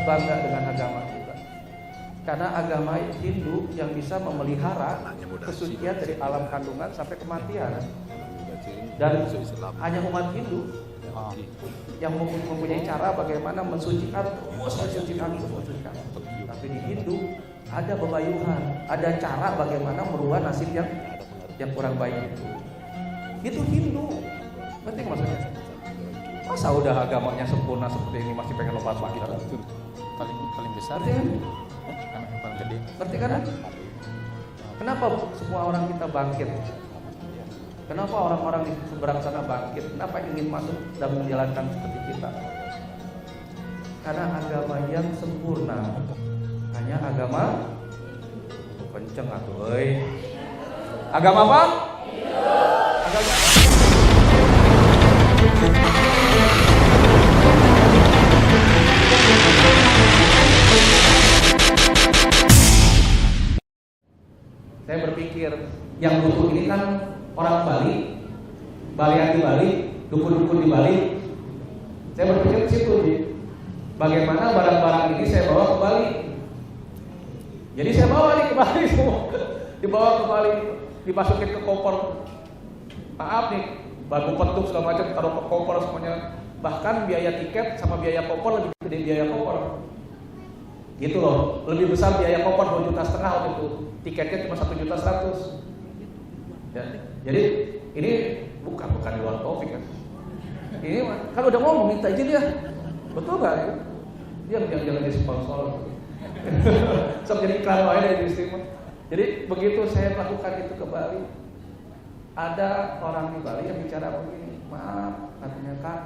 bangga dengan agama kita. Karena agama Hindu yang bisa memelihara kesucian dari alam kandungan sampai kematian. Dan hanya umat Hindu yang mempunyai cara bagaimana mensucikan terus mensucikan. Tapi di Hindu ada bebayuhan, ada cara bagaimana merubah nasib yang kurang baik itu. Itu Hindu. Ngerti maksudnya? Masa udah agamanya sempurna seperti ini masih pengen lompat-lompat gitu? Paling besar ya? Yang paling gede. Ngerti kan? Kenapa semua orang kita bangkit? Kenapa orang-orang di seberang sana bangkit? Kenapa ingin masuk dan menjalankan seperti kita? Karena agama yang sempurna. Hanya agama kenceng atuh euy. Agama apa? Agama saya berpikir yang butuh ini kan orang Bali, Balian di Bali, dukun-dukun di Bali. Saya berpikir ke situ, bagaimana barang-barang ini saya bawa ke Bali. Jadi saya bawa nih ke Bali semua, dibawa ke Bali, dimasukin ke koper. Maaf nih, batu petuk segala macam taruh ke koper semuanya. Bahkan biaya tiket sama biaya koper lebih gede biaya koper. Gitu loh, lebih besar biaya koper 2,5 juta waktu itu. Tiketnya cuma 1,1 juta. Ya, jadi ini bukan di luar topik kan. Ini kan udah ngomong minta izin ya, betul nggak? Dia jangan jadi sponsor. Sampai jadi iklan lain dari istimewa. Jadi begitu saya lakukan itu ke Bali, ada orang di Bali yang bicara begini, maaf katanya Kang,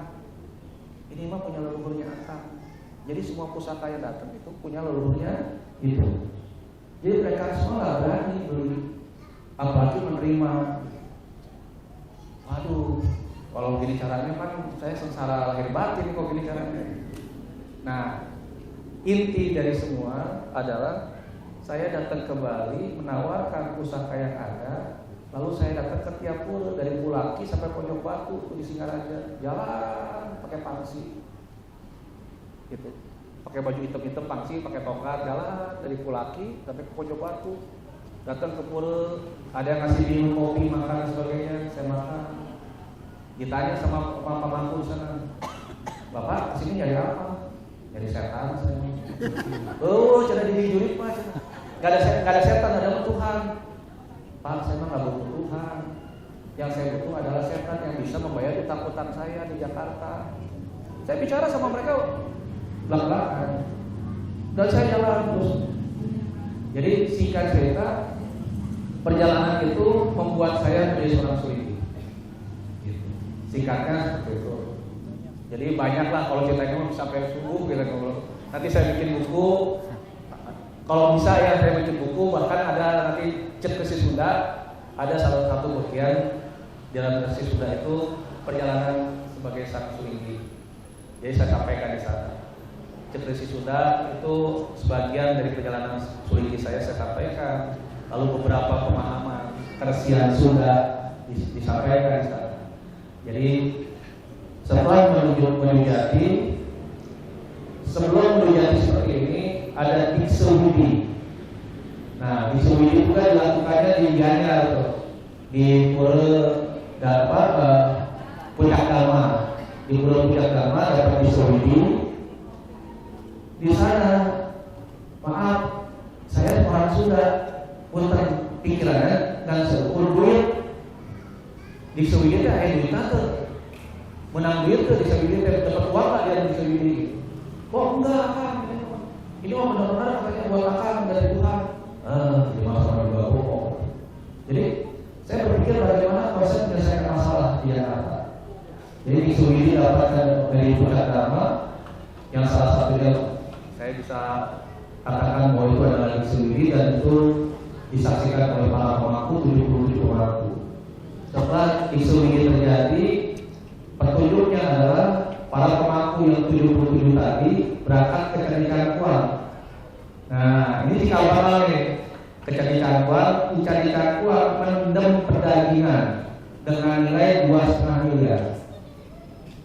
ini mah punya leluhurnya Akang. Jadi semua pusaka yang datang itu punya leluhurnya itu. Jadi mereka semua nggak berani beli, apalagi menerima. Waduh, kalau gini caranya kan saya sengsara lahir batin kok gini caranya. Nah, inti dari semua adalah saya datang ke Bali menawarkan pusaka yang ada, lalu saya datang ke tiap pura dari Bulaki sampai Pojok Batu di Singaraja, jalan pakai pangsi. Gitu. Pakai baju hitam-hitam pangsi, pakai tongkat, jalan dari Pulaki sampai ke Pojok Batu. Datang ke pura, ada yang ngasih minum kopi, makan dan sebagainya, saya makan. Ditanya sama pemangku di sana, Bapak kesini nyari apa? Nyari setan saya. Oh, cara dijurit Pak. Gak ada setan, ada Tuhan. Pak, saya mah nggak butuh Tuhan. Yang saya butuh adalah setan yang bisa membayar utang-utang saya di Jakarta. Saya bicara sama mereka belak-belakan dan saya jalan terus. Jadi singkat cerita, perjalanan itu membuat saya menjadi seorang suliki. Singkatnya seperti itu. Jadi banyaklah kalau ceritanya mau sampai subuh gitu. Nanti saya bikin buku. Kalau bisa ya saya bikin buku. Bahkan ada nanti Cet Kesi Sunda. Ada salah satu bagian dalam Kesi Sunda itu perjalanan sebagai sang suliki. Jadi saya sampaikan di sana. Cet Kesi Sunda itu sebagian dari perjalanan suliki saya sampaikan. Lalu beberapa pemahaman Keresian Sunda disampaikan di sana. Jadi setelah menuju Jati, sebelum menuju Jati seperti ini ada Biksu Widi. Nah, Biksu Widi juga dilakukannya di Gianyar di Pura Puncak Dharma. Di Pura Puncak Dharma ada Biksu Widi. Di sana, maaf, saya orang Sunda, putar pikirannya dan seukur duit. Di Sewidi teh aya duit teh. Menang duit teh di Sewidi teh dapat uang enggak dia di Sewidi? Oh enggak kan. Ini mah benar-benar katanya buat akang dari Tuhan. Jadi masalah juga bohong. Jadi saya berpikir bagaimana proses menyelesaikan masalah di Jakarta. Jadi di Sewidi dapat dari Puncak Dharma yang salah satunya saya bisa katakan bahwa itu adalah di Sewidi dan itu disaksikan oleh para pemangku 77 pemangku. Setelah isu ini terjadi, petunjuknya adalah para pemangku yang 77 tadi berangkat ke Candi Cangkuang. Nah, ini dikawal nih ke Candi Cangkuang. Candi Cangkuang mendem perdagingan dengan nilai 2,5 miliar.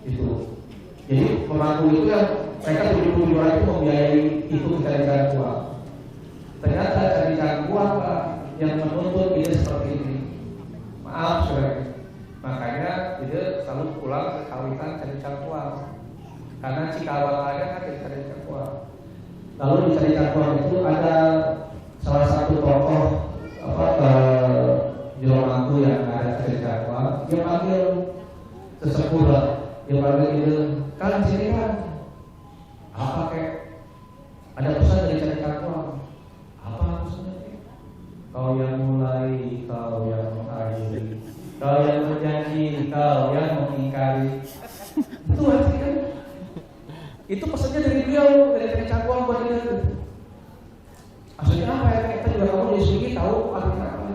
Itu. Jadi pemangku itu yang mereka 70 orang itu membiayai ikut cari-cari uang. Ternyata cari-cari uang Pak yang menuntut ide seperti ini. Maaf saudara. Makanya ide selalu pulang ke kawitan cari-cari uang. Karena cikawatannya kan cari-cari uang. Lalu di cari-cari uang itu ada salah satu tokoh Jeromanku yang ada cari-cari uang. Dia panggil sesepuh lah. Dia panggil ide, kan sini kan. Apa kek? Ada pesan dari cari-cari uang. Apa pesannya? Kau yang mulai, kau yang mengakhiri, kau yang berjanji, kau yang mengingkari. Itu artinya kan? Itu pesannya dari beliau, dari cari-cari uang buat dia. Maksudnya apa ya? Kita juga kamu di sini tahu artinya apa?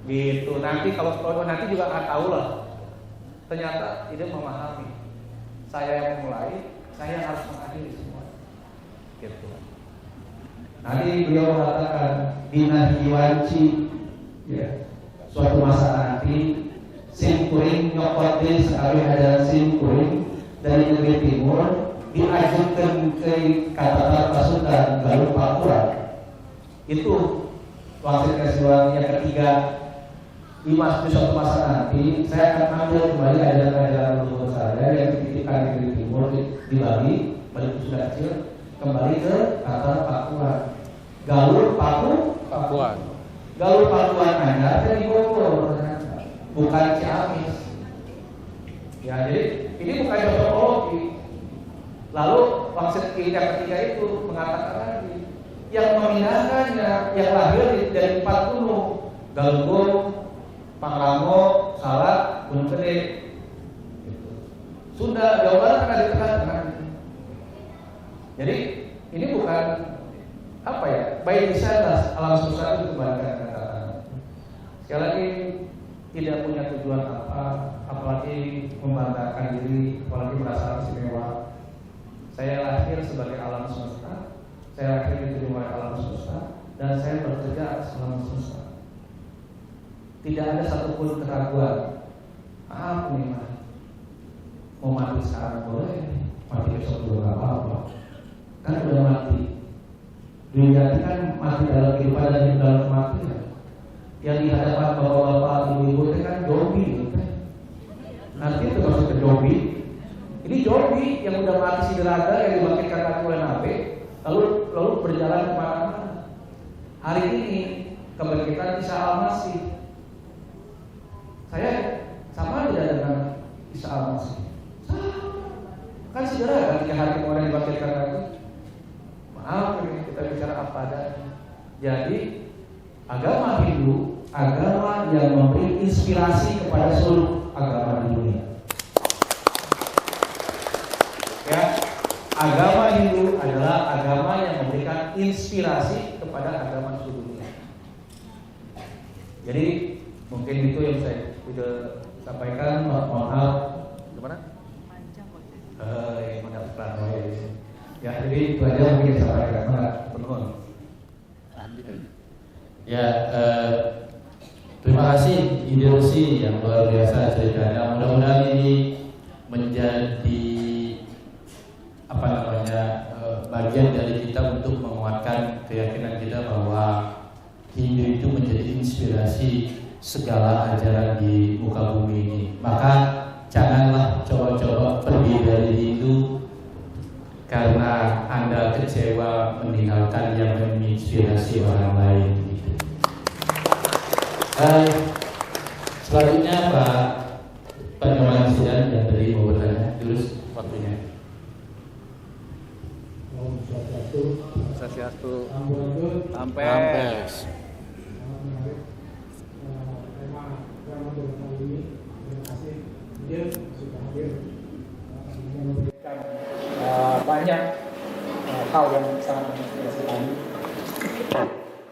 Gitu. Nanti kalau nanti juga akan tahu lah. Ternyata dia memahami. Saya yang memulai, saya yang harus mengakhiri semua. Gitu. Nanti beliau mengatakan binahiwanci, ya, suatu masa nanti simkuring nyokotin sekali ada simkuring dari negeri timur diajukan ke kata pasukan Galuh Papua. Itu waktu peristiwa yang ketiga. Di suatu masa nanti saya akan ambil kembali ajaran-ajaran leluhur saya yang dititipkan di negeri timur di Bali, Bali sudah kecil, kembali ke kata Papua. Galuh Papua. Galuh Papua hanya ada di Bogor, bukan Ciamis. Ya, jadi ini bukan cocokologi. Lalu maksud yang ketiga itu mengatakan lagi yang memindahkannya yang lahir dari 4 gunung, Galunggung, Pangrango, Salak, Gunung Gede. Sunda, Jawa Barat kan ada di tengah-tengah. Jadi ini bukan apa ya? Baik desain alam semesta itu kebalikan kata-kata. Sekali lagi tidak punya tujuan apa, apalagi membanggakan diri, apalagi merasa istimewa. Saya lahir sebagai alam semesta, saya lahir diterima oleh alam semesta, dan saya bekerja atas alam semesta. Tidak ada satupun keraguan. Maaf nih mas, mau mati sekarang boleh, mati besok juga nggak apa-apa. Kan udah mati. Dunia ini kan mati dalam kehidupan dan hidup dalam kematian. Yang di hadapan bapak-bapak, ibu-ibu itu kan zombie, gitu. Nanti itu masuk ke zombie. Ini zombie yang udah mati si deraga yang dibangkitkan lagi oleh Nabi, lalu berjalan kemana-mana. Hari ini kebangkitan Isa Al-Masih. Saya sama tidak dengan Isa Al-Masih. Kan si deraga ketika hari kemudian dibangkitkan lagi. Maaf ini kita bicara apa adanya. Jadi agama Hindu, agama yang memberi inspirasi kepada seluruh agama di dunia. Ya, agama Hindu adalah agama yang memberikan inspirasi kepada agama seluruh dunia. Jadi mungkin itu yang saya sudah sampaikan. Mohon maaf. Gimana? Ya, jadi itu aja mungkin saya sampaikan. Penuh. Ya, terima kasih Idrosi yang luar biasa ceritanya. Mudah-mudahan ini menjadi bagian dari kita untuk menguatkan keyakinan kita bahwa Hindu itu menjadi inspirasi segala ajaran di muka bumi ini. Maka janganlah coba-coba pergi dari Hindu karena Anda kecewa meninggalkan yang menginspirasi orang lain. Selanjutnya Pak Nyoman Sidan yang tadi mau bertanya, terus waktunya. Sasiastu. Ampes. Banyak hal yang sangat menginspirasi kami.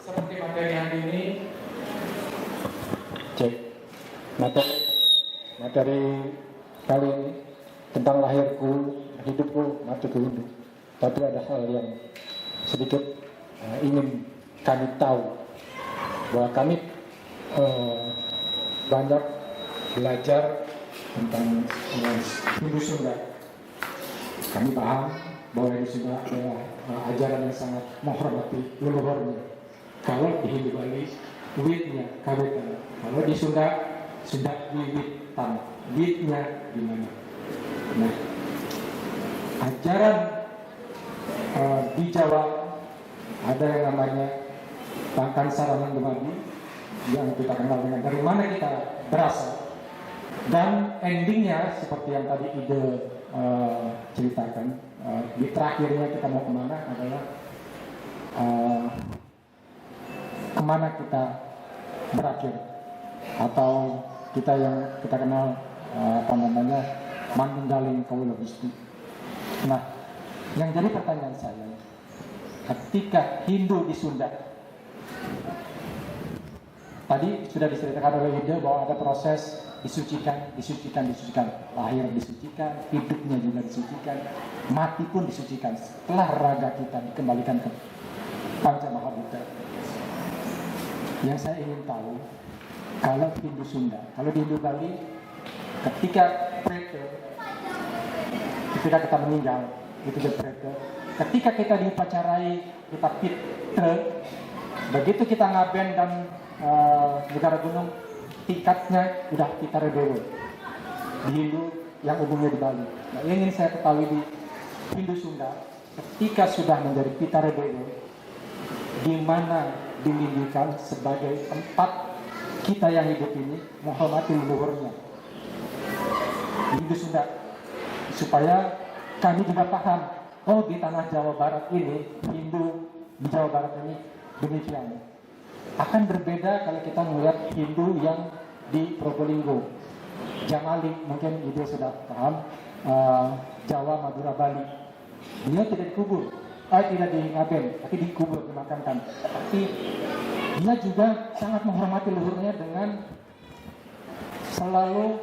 Seperti materi hari ini, cek materi kali ini tentang lahirku, hidupku, matiku hidup. Tapi ada hal yang sedikit ingin kami tahu, bahwa kami banyak belajar tentang Hindu Sunda. Kami paham bahwa ini sudah ada ajaran yang sangat menghormati leluhurnya. Kalau di Hindu Bali, witnya kawitan. Kalau di Sunda, sudah wiwitan. Witnya di mana? Nah, ajaran di Jawa ada yang namanya Tangkan Saranan Dumadi yang kita kenal dengan dari mana kita berasal, dan endingnya seperti yang tadi Ide ceritakan, di terakhirnya kita mau kemana adalah kemana kita berakhir, atau kita yang kita kenal Manunggaling Kawula Gusti. Nah, yang jadi pertanyaan saya, ketika Hindu di Sunda, tadi sudah diceritakan oleh Ide bahwa ada proses disucikan, lahir disucikan, hidupnya juga disucikan, mati pun disucikan. Setelah raga kita dikembalikan ke Panca Mahabhuta. Yang saya ingin tahu, kalau Hindu Sunda, kalau di Hindu Bali, ketika kita meninggal, itu prete. Ketika kita diupacarai, kita pitre. Begitu kita ngaben dan negara gunung, tingkatnya udah pitare dewa. Di Hindu yang umumnya di Bali. Nah, yang ingin saya ketahui di Hindu Sunda, ketika sudah menjadi pitare dewa, di mana dilindungi sebagai tempat kita yang hidup ini menghormati leluhurnya. Di Hindu Sunda, supaya kami juga paham, oh di tanah Jawa Barat ini, Hindu di Jawa Barat ini demikian. Akan berbeda kalau kita melihat Hindu yang di Probolinggo, Jamali, mungkin Ide sudah paham, Jawa, Madura, Bali. Dia tidak dikubur, tidak di ngaben, tapi dikubur, dimakamkan. Tapi dia juga sangat menghormati leluhurnya dengan selalu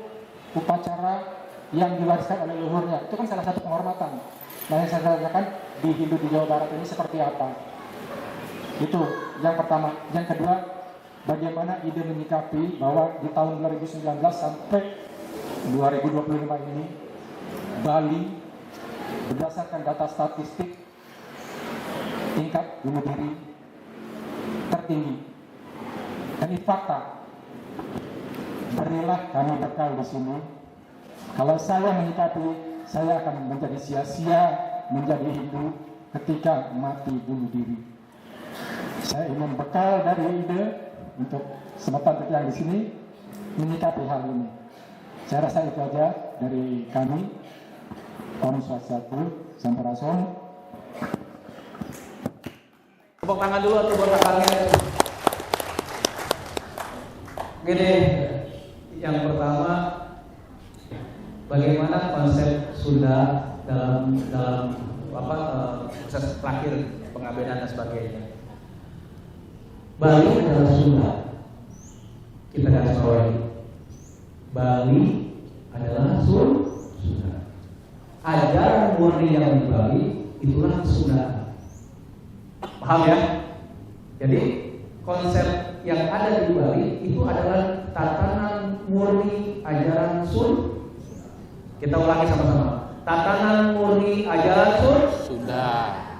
upacara yang diwariskan oleh leluhurnya. Itu kan salah satu penghormatan. Nah, yang saya katakan di Hindu di Jawa Barat ini seperti apa? Itu yang pertama. Yang kedua, bagaimana Ide menyikapi bahwa di tahun 2019 sampai 2025 ini Bali berdasarkan data statistik tingkat bunuh diri tertinggi. Dan ini fakta. Berilah kami bekal di sini. Kalau saya menyikapi, saya akan menjadi sia-sia menjadi Hindu ketika mati bunuh diri. Saya ingin bekal dari Ide untuk semetan yang di sini menyikapi hal ini. Saya rasa itu aja dari kami. Om Swastiastu, Sampurasun. Tepuk tangan dulu atau buat tangannya. Gini, yang pertama, bagaimana konsep Sunda dalam proses terakhir pengabenan dan sebagainya. Bali adalah Sunda. Kita garis bawahi. Bali adalah Sunda. Ajaran murni yang di Bali itulah Sunda. Paham ya? Jadi konsep yang ada di Bali itu adalah tatanan murni ajaran Sunda. Kita ulangi sama-sama. Tatanan murni ajaran Sunda.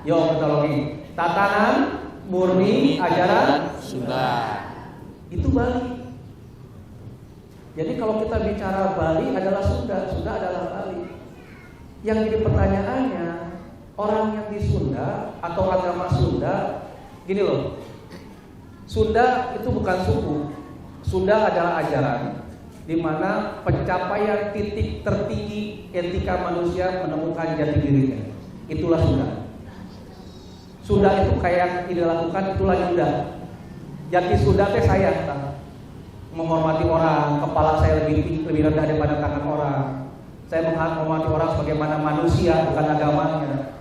Yo, kita ulangi. Tatanan murni ajaran Sunda. Itu Bali. Jadi kalau kita bicara Bali adalah Sunda, Sunda adalah Bali. Yang jadi pertanyaannya, orang yang di Sunda atau agama Sunda, gini loh. Sunda itu bukan suku. Sunda adalah ajaran di mana pencapaian titik tertinggi etika manusia menemukan jati dirinya. Itulah Sunda. Sunda itu kayak yang dilakukan itulah Sunda. Jati Sunda teh saya menghormati orang, kepala saya lebih rendah daripada tangan orang. Saya menghormati orang sebagaimana manusia, bukan agamanya.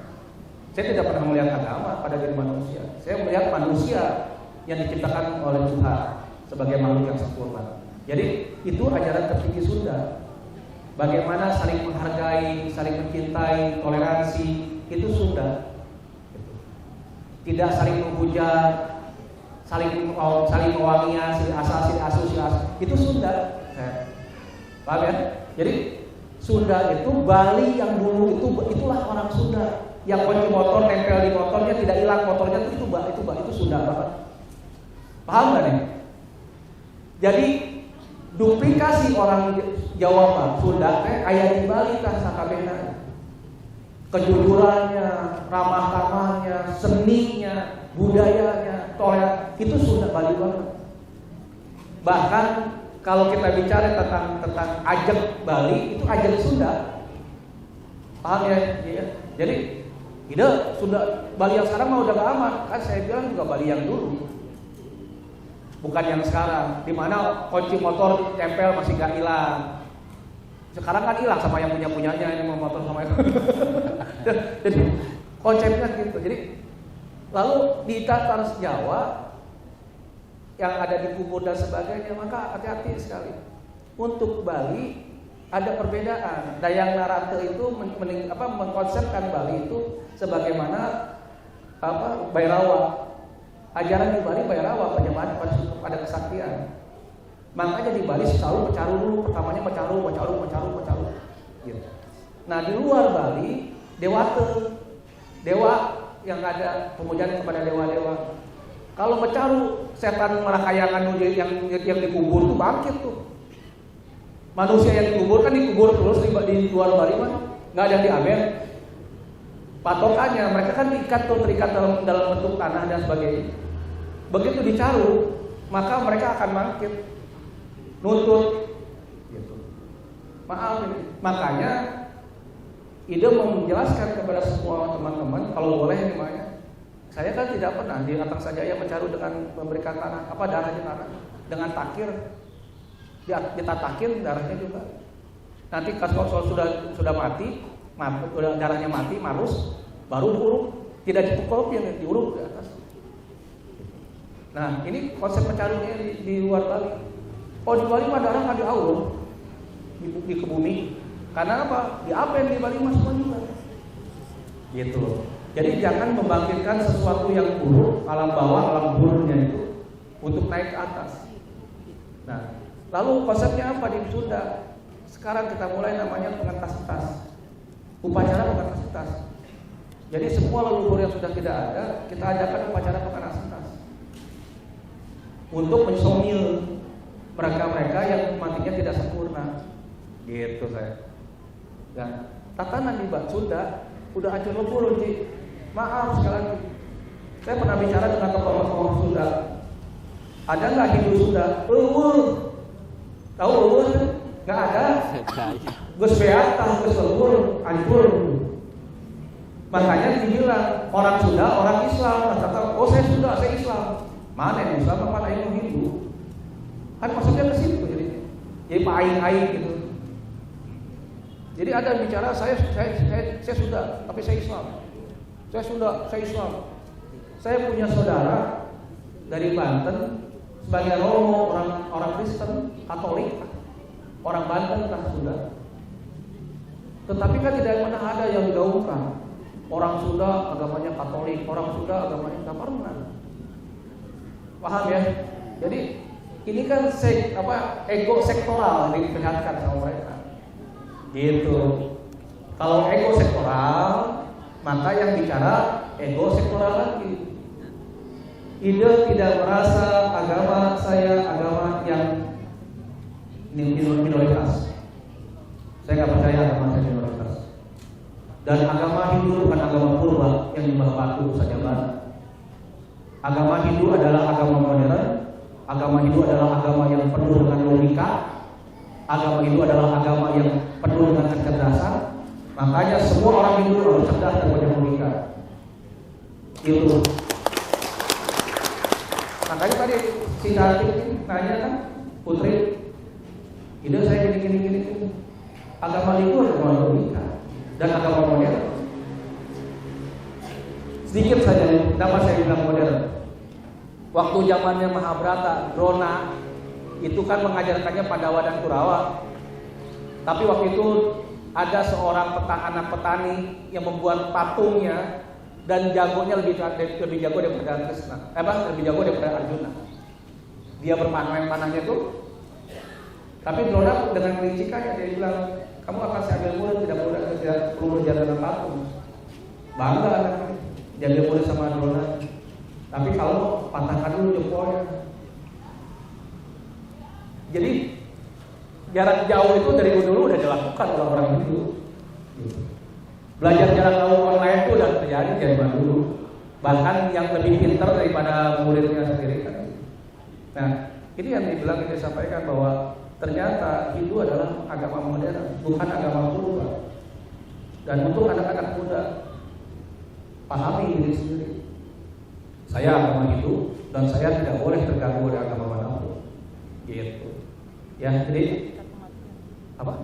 Saya tidak pernah melihat agama pada diri manusia. Saya melihat manusia yang diciptakan oleh Tuhan sebagai makhluk yang sempurna. Jadi itu ajaran tertinggi Sunda. Bagaimana saling menghargai, saling mencintai, toleransi, itu Sunda. Tidak saling menghujat, saling mewangia, sila asu, itu Sunda. Paham ya? Jadi Sunda itu Bali yang dulu itulah orang Sunda. yang kunci motor nempel di motornya tidak hilang motornya itu sudah banget. Paham nggak nih? Jadi duplikasi orang Jawa Pak Sunda aya di Bali kan sakabehna. Kejujurannya, ramah-tamahnya, seninya, budayanya, toleransi itu sudah Bali banget. Bahkan kalau kita bicara tentang ajak Bali itu ajak Sunda. Paham ya? Jadi tidak Sunda Bali yang sekarang mah udah gak aman. Kan saya bilang juga Bali yang dulu. Bukan yang sekarang, di mana kunci motor tempel masih gak hilang. Sekarang kan hilang sama yang punyanya ini motor sama itu. Jadi konsepnya gitu. Jadi lalu di Trans Jawa yang ada di kubur dan sebagainya, maka hati-hati sekali. Untuk Bali ada perbedaan. Dayang Narate itu mengkonsepkan Bali itu sebagaimana Bhairawa. Ajaran di Bali Bhairawa, penyembahan pada kesaktian. Makanya di Bali selalu pecaru dulu, pertamanya pecaru. Gitu. Nah di luar Bali Dewate, dewa yang ada pemujaan kepada dewa-dewa. Kalau pecaru setan merakayakan yang dikubur tuh bangkit tuh. Manusia yang dikubur kan dikubur terus di luar Bali mah nggak ada yang diambil. Patokannya mereka kan terikat dalam bentuk tanah dan sebagainya. Begitu dicaru maka mereka akan bangkit. Nuntut gitu. Maaf ini. Makanya ide menjelaskan kepada semua teman-teman kalau boleh ini makanya saya kan tidak pernah di Atang Sajaya pecaru dengan memberikan tanah darahnya tanah dengan takir ditatakir darahnya juga. Nanti kalau sudah mati darahnya mati marus baru diuruk, tidak dipukul yang diuruk di atas. Nah ini konsep pecarunya di luar Bali. Oh di Bali mah darah kan diaur di ke bumi. Karena apa? Di apa yang di Bali mah semua juga. Gitu. Jadi jangan membangkitkan sesuatu yang buruk, alam bawah, alam buruknya itu untuk naik ke atas. Nah, lalu konsepnya apa di Sunda? Sekarang kita mulai namanya pengentas-entas. Upacara pengentas-entas. Jadi semua leluhur yang sudah tidak ada, kita adakan upacara pengentas-entas. Untuk mensomil mereka-mereka yang matinya tidak sempurna. Gitu saya. Dan tatanan di Sunda udah hancur lebur, Ci. Maaf sekali lagi. Saya pernah bicara dengan tokoh-tokoh Sunda. Ada nggak Hindu Sunda? Tahu lebur? Nggak ada. Gus beata, gus lebur, hancur. Makanya dibilang orang Sunda, orang Islam. Kata, oh saya Sunda, saya Islam. Mana yang Islam, mana yang Hindu? Kan maksudnya ke situ jadi Pak Aing gitu. Jadi ada yang bicara saya Sunda, tapi saya Islam. Saya Sunda, saya Islam. Saya punya saudara dari Banten, sebagai Romo, orang Kristen, Katolik, orang Banten kan Sunda. Tetapi kan tidak pernah ada yang digaungkan. Orang Sunda agamanya Katolik, orang Sunda agamanya tidak pernah. Paham ya? Jadi ini kan ego sektoral diperlihatkan sama mereka. Gitu. Kalau ego sektoral, maka yang bicara ego sektoral lagi. Ide tidak merasa agama saya agama yang minoritas. Saya nggak percaya agama saya minoritas. Dan agama Hindu bukan agama purba yang nyembah batu saja banget. Agama Hindu adalah agama modern. Agama Hindu adalah agama yang penuh dengan logika. Agama Hindu adalah agama yang penuh dengan kecerdasan. Makanya semua orang Hindu harus cerdas dan punya logika. Itu. Makanya tadi si Datik nanya kan, Putri, ide saya gini. Agama Hindu adalah logika dan agama modern. Sedikit saja kenapa saya bilang modern. Waktu zamannya Mahabharata, Drona itu kan mengajarkannya Pandawa dan Kurawa. Tapi waktu itu ada seorang anak petani yang membuat patungnya dan jagonya lebih jago daripada Krishna. Lebih jago daripada Arjuna. Dia berpanah-panahnya itu. Tapi Drona dengan kelicikannya dia bilang, kamu akan saya ambil murid tidak perlu berjalan dengan patung. bangga anaknya jadi murid sama Dona. Tapi kalau patahkan dulu jempolnya. Jadi jarak jauh itu dari dulu udah dilakukan orang-orang itu. Belajar jarak jauh online itu udah terjadi dari dulu. Bahkan yang lebih pintar daripada muridnya sendiri kan. Nah, ini yang dibilang, ini disampaikan bahwa ternyata Hindu adalah agama modern, bukan agama purba. Dan untuk anak-anak muda, pahami diri sendiri. Saya agama Hindu dan saya tidak boleh terganggu oleh agama manapun. Gitu. Ya, jadi apa?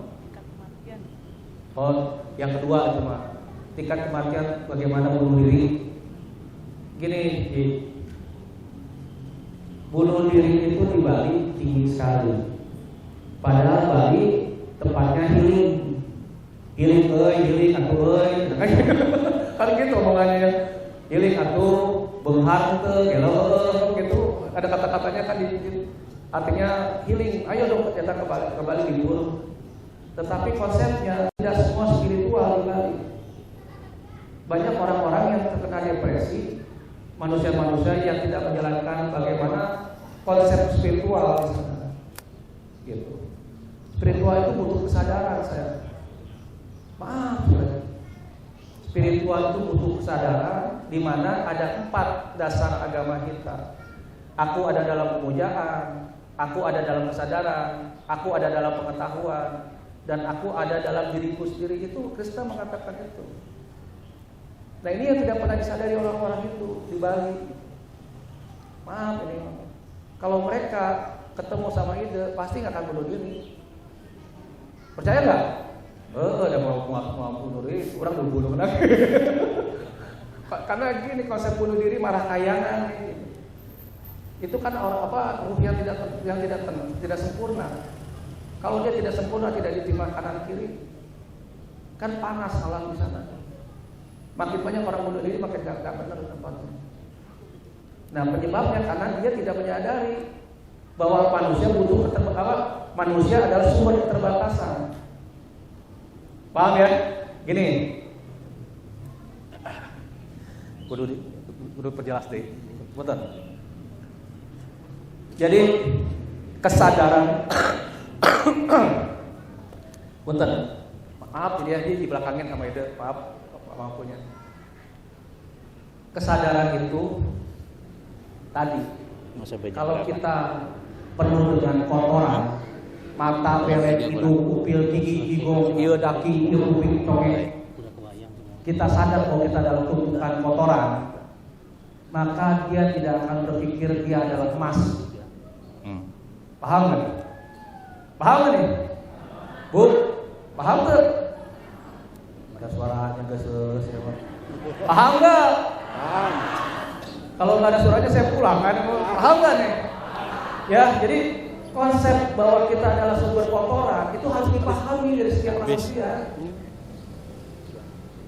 Oh, yang kedua cuma tingkat kematian bagaimana bunuh diri. Gini, bunuh diri itu di Bali tinggi sekali. Padahal Bali tempatnya healing atuh euy. Kan gitu omongannya. Healing atuh benghar teu gelo gitu. Ada kata-katanya kan di artinya healing. Ayo dong kita ke Bali libur. Tetapi konsepnya tidak semua spiritual di Bali. Banyak orang-orang yang terkena depresi, manusia-manusia yang tidak menjalankan bagaimana konsep spiritual di sana. Gitu. Spiritual itu butuh kesadaran saya. Maaf, spiritual itu butuh kesadaran, di mana ada 4 dasar agama kita. Aku ada dalam pemujaan, aku ada dalam kesadaran, aku ada dalam pengetahuan, dan aku ada dalam diriku sendiri. Itu Krishna mengatakan itu. Nah, ini yang tidak pernah disadari orang-orang itu di Bali. Maaf ini, kalau mereka ketemu sama ide pasti nggak akan bunuh diri. Percaya nggak? Ada mau bunuh diri, orang udah bunuh lagi. Karena gini, konsep bunuh diri marah kayangan. Itu kan orang ruh yang tidak sempurna. Kalau dia tidak sempurna, tidak diterima kanan kiri, kan panas alam di sana. Makin banyak orang bunuh diri, makin gak benar tempatnya. Nah, penyebabnya karena dia tidak menyadari bahwa manusia adalah sumber keterbatasan. Paham ya? Gini, kudu perjelas deh, betul. Jadi kesadaran, betul. Maaf, dia di belakangin sama ide, maaf punya. Kesadaran itu tadi, kalau kita penuh dengan kotoran, mata, belek, hidung, upil, gigi, gigong, ieu daki, ieu kuping, conge, kita sadar bahwa kita dalam tumpukan kotoran, maka dia tidak akan berpikir dia adalah emas. Paham nggak? Paham nggak nih? Bu, paham nggak? Ada suaranya guys, paham nggak? Paham. Kalau nggak ada suaranya saya pulang kan? Paham nggak nih? Ya, jadi konsep bahwa kita adalah sumber kotoran itu harus dipahami dari setiap manusia.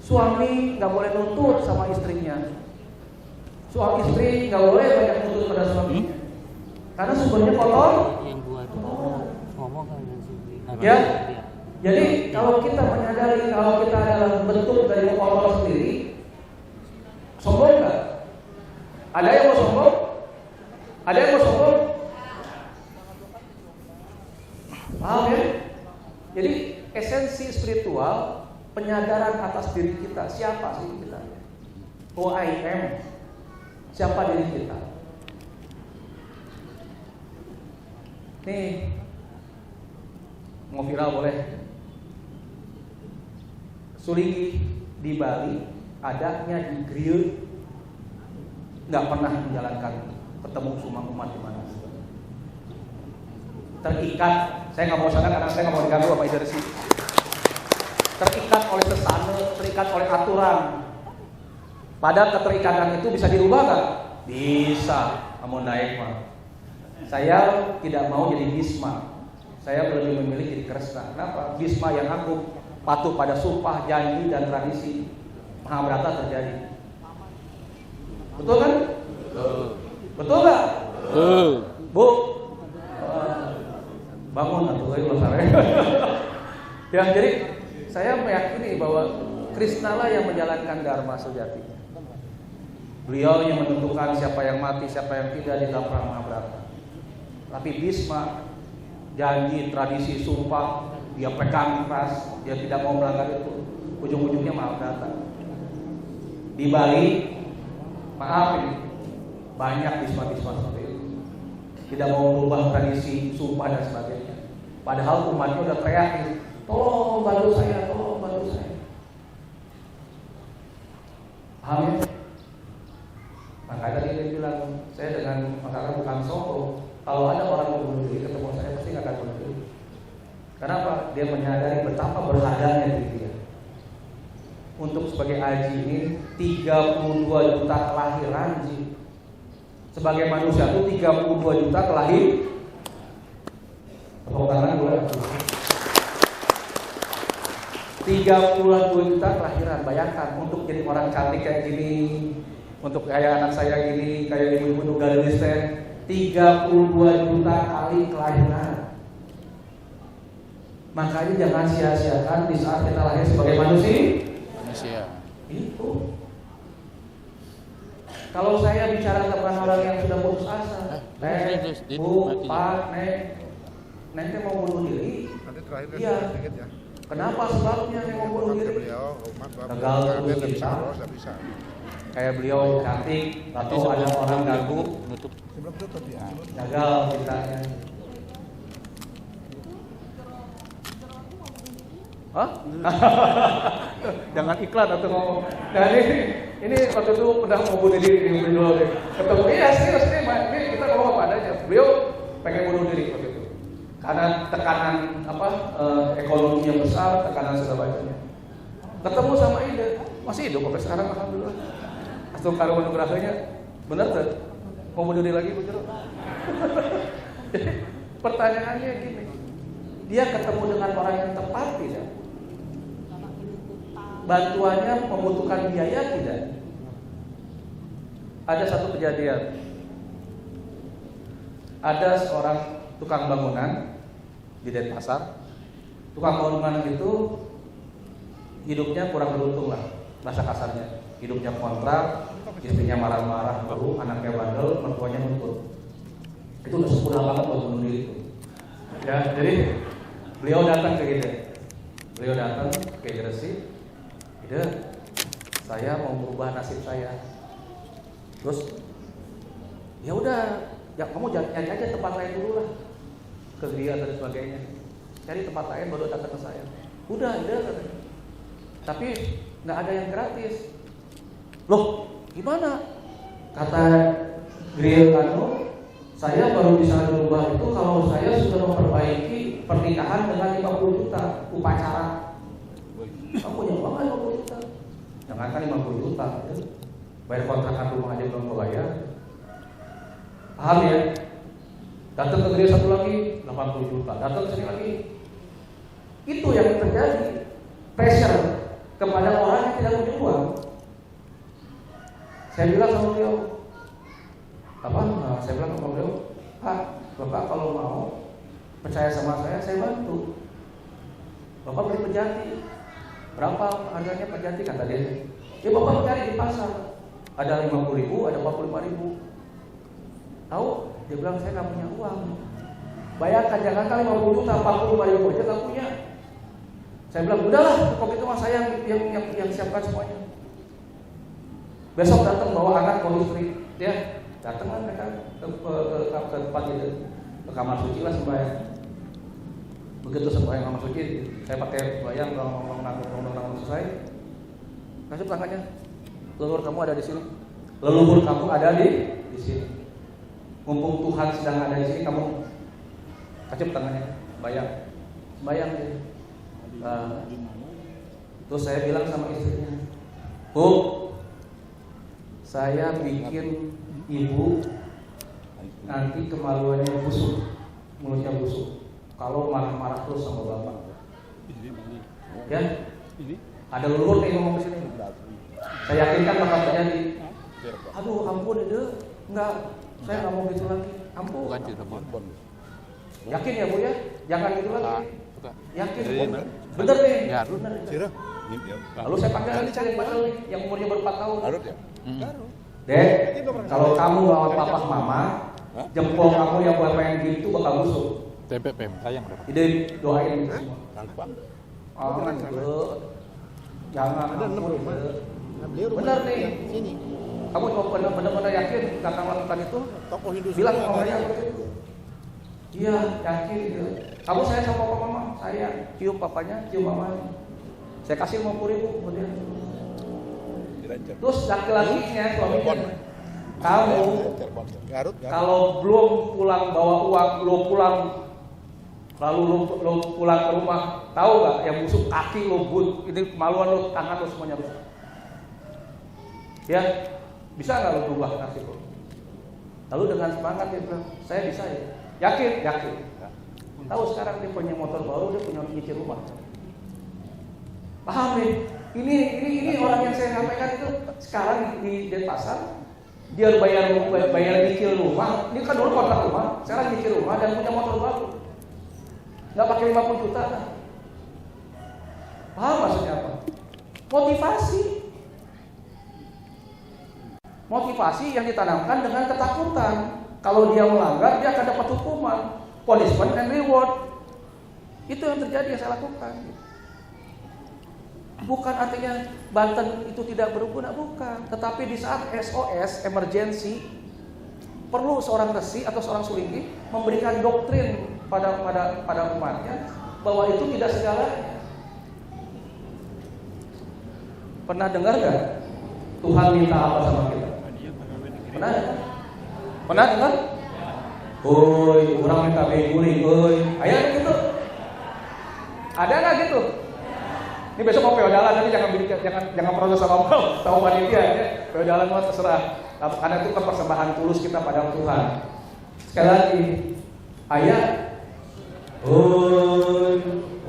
Suami nggak boleh nuntut sama istrinya. Suami istri nggak boleh banyak nuntut pada suaminya. Karena sumbernya kotor. Ya, jadi kalau kita menyadari kalau kita adalah bentuk dari kotor sendiri, sombong nggak? Ada yang mau sombong? Ada yang mau sombong? Paham ya? Jadi esensi spiritual penyadaran atas diri kita. Siapa sih kita? Who I am. Siapa diri kita? Nih, mau viral boleh. Suligi di Bali adanya di grill, nggak pernah menjalankan ketemu sama umat di mana. Terikat, saya nggak mau sana karena saya nggak mau diganggu apa itu sih. Terikat oleh sesana, terikat oleh aturan. Pada keterikatan itu bisa dirubah nggak? Bisa, kamu naik mah. Saya tidak mau jadi Bisma. Saya lebih memilih jadi Kresna. Kenapa? Bisma yang aku patuh pada sumpah, janji dan tradisi Mahabharata terjadi. Betul kan? Betul nggak? Bu, bangun atau lagi besar. Ya, jadi saya meyakini bahwa Krisnalah yang menjalankan dharma sejatinya. Beliau yang menentukan siapa yang mati, siapa yang tidak di dalam perang Mahabharata. Tapi Bhisma janji, tradisi, sumpah, dia pegang keras, dia tidak mau melanggar itu. Ujung-ujungnya Mahabharata. Di Bali, maaf ini, banyak Bhisma-Bhisma seperti itu. Tidak mau merubah tradisi, sumpah dan sebagainya. Padahal umatnya udah teriak, tolong bantu saya, tolong bantu saya. Paham ya? Makanya tadi dia bilang, saya dengan makanya bukan sombong. Kalau ada orang yang bunuh diri ketemu saya pasti nggak akan bunuh diri. Kenapa? Dia menyadari betapa berharganya diri dia. Untuk sebagai Aji ini 32 juta kelahiran Ji. Sebagai manusia itu 32 juta kelahir. Tepuk tangan boleh. 32 juta kelahiran. Bayangkan untuk jadi orang cantik kayak gini, untuk kayak anak saya gini, kayak ibu-ibu Galilisten, 32 juta kali kelahiran. Makanya jangan sia-siakan di saat kita lahir sebagai manusia. Itu. Kalau saya bicara tentang orang yang sudah putus asa, Bu, Pak, Nek mau bunuh diri. Iya. Kenapa sebabnya Nek mau bunuh diri? Gagal terus cinta. Kayak beliau cantik, atau ada orang ganggu, gagal cintanya. Hah? Jangan iklan atau ngomong. Nah ini waktu itu udah mau bunuh diri di beliau deh. Ketemu, iya serius nih, ini kita ngomong apa adanya. Beliau pengen bunuh diri waktu itu. Karena tekanan ekonomi yang besar, tekanan segala macamnya. Ketemu sama Ida, masih hidup sampai sekarang alhamdulillah. Asal karo nugrahnya, benar tak? Mau bunuh diri lagi Bu Jero? Pertanyaannya gini, dia ketemu dengan orang yang tepat tidak? Bantuannya membutuhkan biaya tidak? Ada satu kejadian. Ada seorang tukang bangunan di Denpasar. Tukang bangunan itu hidupnya kurang beruntung lah, bahasa kasarnya. Hidupnya kontrak, istrinya marah-marah, baru anaknya bandel, mertuanya nuntut. Itu udah sempurna banget buat bunuh diri itu. Ya, jadi beliau datang ke Ida. Beliau datang ke Gresik. Ida, saya mau merubah nasib saya. Terus, ya udah, ya kamu cari aja tempat lain dulu lah. Ke dia dan sebagainya. Cari tempat lain baru datang ke saya. Udah, Ida katanya. Tapi nggak ada yang gratis. Loh, gimana? Kata Griel saya baru bisa berubah itu kalau saya sudah memperbaiki pernikahan dengan 50 juta upacara. Kamu punya uang 50 juta? Jangankan 50 juta, ya. Bayar kontrakan rumah aja belum bayar. Paham ya? Datang ke Griel satu lagi 80 juta, datang ke sini lagi. Itu yang terjadi, pressure kepada orang yang tidak punya uang. Saya bilang sama beliau, saya bilang sama beliau, Pak, Bapak kalau mau percaya sama saya bantu. Bapak beli pejati, berapa harganya pejati kata dia? Ya Bapak cari di pasar, ada 50.000, ada 45.000. Tahu? Dia bilang saya nggak punya uang. Bayangkan jangan kali 50 juta, 45.000 aja nggak punya. Saya bilang udahlah, kalau gitu mas saya yang siapkan semuanya. Besok datang bawa anak bawa istri, dia datang kan mereka ke tempat itu, ke kamar suci lah sembahyang. Begitu sembahyang kamar suci, saya pakai sembahyang ngomong selesai. Kasih tangannya, leluhur kamu ada di sini, leluhur kamu ada di sini. Mumpung Tuhan sedang ada di sini, kamu kasih tangannya, bayang dia. Terus saya bilang sama istrinya, Bu, saya bikin ibu nanti kemaluannya busuk, mulutnya busuk. Kalau marah-marah terus sama bapak, ya? Ada leluhur nih ngomong ke sini. Saya yakinkan bakal terjadi. Aduh, ampun ide, enggak, saya nggak mau gitu lagi. Ampun. Yakin ya Bu ya? Jangan gitu lagi. Yakin. Bener nih. Bener. Lalu saya panggil lagi cari yang umurnya baru 4 tahun. Garut ya? Dek, kalau kamu lawan papa mama, jempol kamu yang buat main gitu bakal busuk. TPPM tayang berapa? Jadi doain itu semua. Nangkep. Jangan ampun. Benar nih. Kamu benar-benar yakin kata melakukan itu? Tokoh Hindu Bilang mamanya begitu. Iya, yakin gitu. Kamu sayang sama papa mama? Sayang. Cium papanya, cium mamanya. Saya kasih 50.000 kemudian. Terus laki-lakinya, suaminya, kamu Garut. kalau belum pulang bawa uang, belum pulang, lalu lu pulang ke rumah, tahu nggak yang busuk kaki lu, ini kemaluan lu, tangan lu semuanya busuk. Ya, bisa nggak lu berubah nasib lu? Lalu dengan semangat dia bilang, saya bisa ya. Yakin. Tahu sekarang dia punya motor baru, dia punya nyicil rumah. Paham nih? Ini orang yang saya sampaikan itu sekarang di Denpasar, dia bayar nyicil rumah. Ini kan dulu kontrak rumah, sekarang nyicil rumah dan punya motor baru. Nggak pakai 50 juta. Paham maksudnya apa? Motivasi yang ditanamkan dengan ketakutan. Kalau dia melanggar, dia akan dapat hukuman, punishment and reward. Itu yang terjadi yang saya lakukan. Bukan artinya Banten itu tidak berguna, bukan. Tetapi di saat SOS, emergency, perlu seorang resi atau seorang sulinggi memberikan doktrin pada umatnya bahwa itu tidak segalanya. Pernah dengar nggak Tuhan minta apa sama kita? Pernah dengar? Oi, orang minta guling, oi. Ayo gitu. Ada nggak gitu? Ini besok mau feodalan, tapi jangan protes sama panitia ya. Feodalan mah terserah. Karena itu kan persembahan tulus kita pada Tuhan. Sekali lagi, ayah,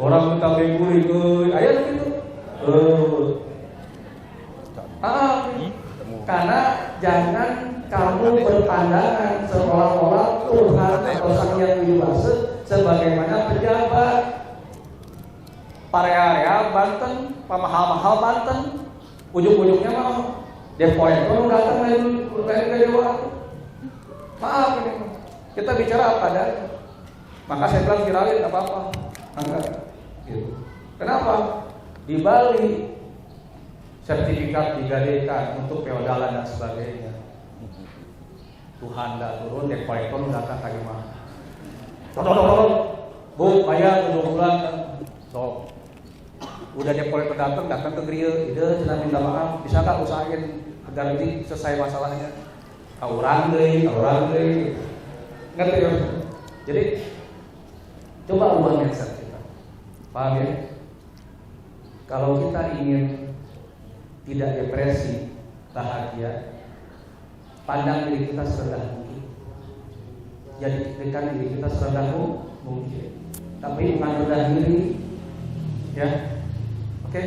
orang minta guling, ayah gitu. Karena jangan kamu berpandangan seolah-olah Tuhan atau Sang Yang Widi Wasa sebagaimana pejabat area Banten, pamahal-mahal Banten, ujung-ujungnya mau depoin kalau datang dari dewa. Maaf ini, kita bicara apa dan maka saya bilang viralin nggak apa-apa, enggak. Gitu. Kenapa? Di Bali sertifikat digadekan untuk feodalan dan sebagainya. Tuhan nggak turun, depoin datang ke rumah. Bu, bayar 2 bulan. So, udah depoin datang ke gereja, ide cenah minta maaf, bisa nggak usahain agar nanti selesai masalahnya. Orang deh, ngerti ya? Jadi coba ubah mindset kita, paham ya? Kalau kita ingin tidak depresi, bahagia, pandang diri kita serendah mungkin, jadikan diri kita serendah mungkin, tapi bukan rendah diri. Ya, oke,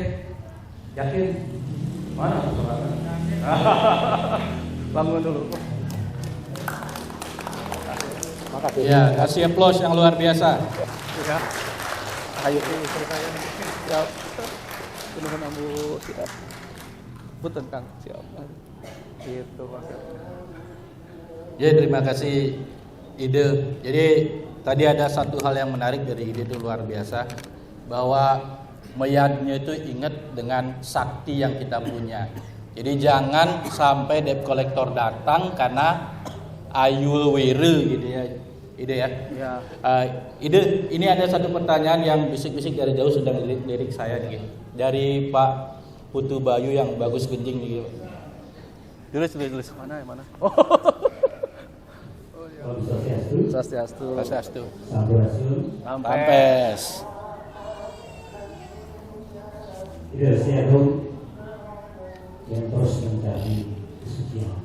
yakin? Mana saudara? Bangun dulu. Makasih. Ya, kasih applause yang luar biasa. Ya, ayo selesai. Ya, penuhan ambu siap. Punten Kang, siap. Gitu Pak. Ya, terima kasih ide. Jadi tadi ada satu hal yang menarik dari ide itu luar biasa, bahwa meyadnya itu ingat dengan sakti yang kita punya. Jadi jangan sampai debt collector datang karena ayul were gitu ya. Ide ya. Ya. Ide ini ada satu pertanyaan yang bisik-bisik dari jauh sedang lirik saya nih. Dari Pak Putu Bayu yang bagus kencing nih. Tulis. Mana yang mana? Oh. Swastiastu. Sampes. Tidak siagung yang terus mencari kesucian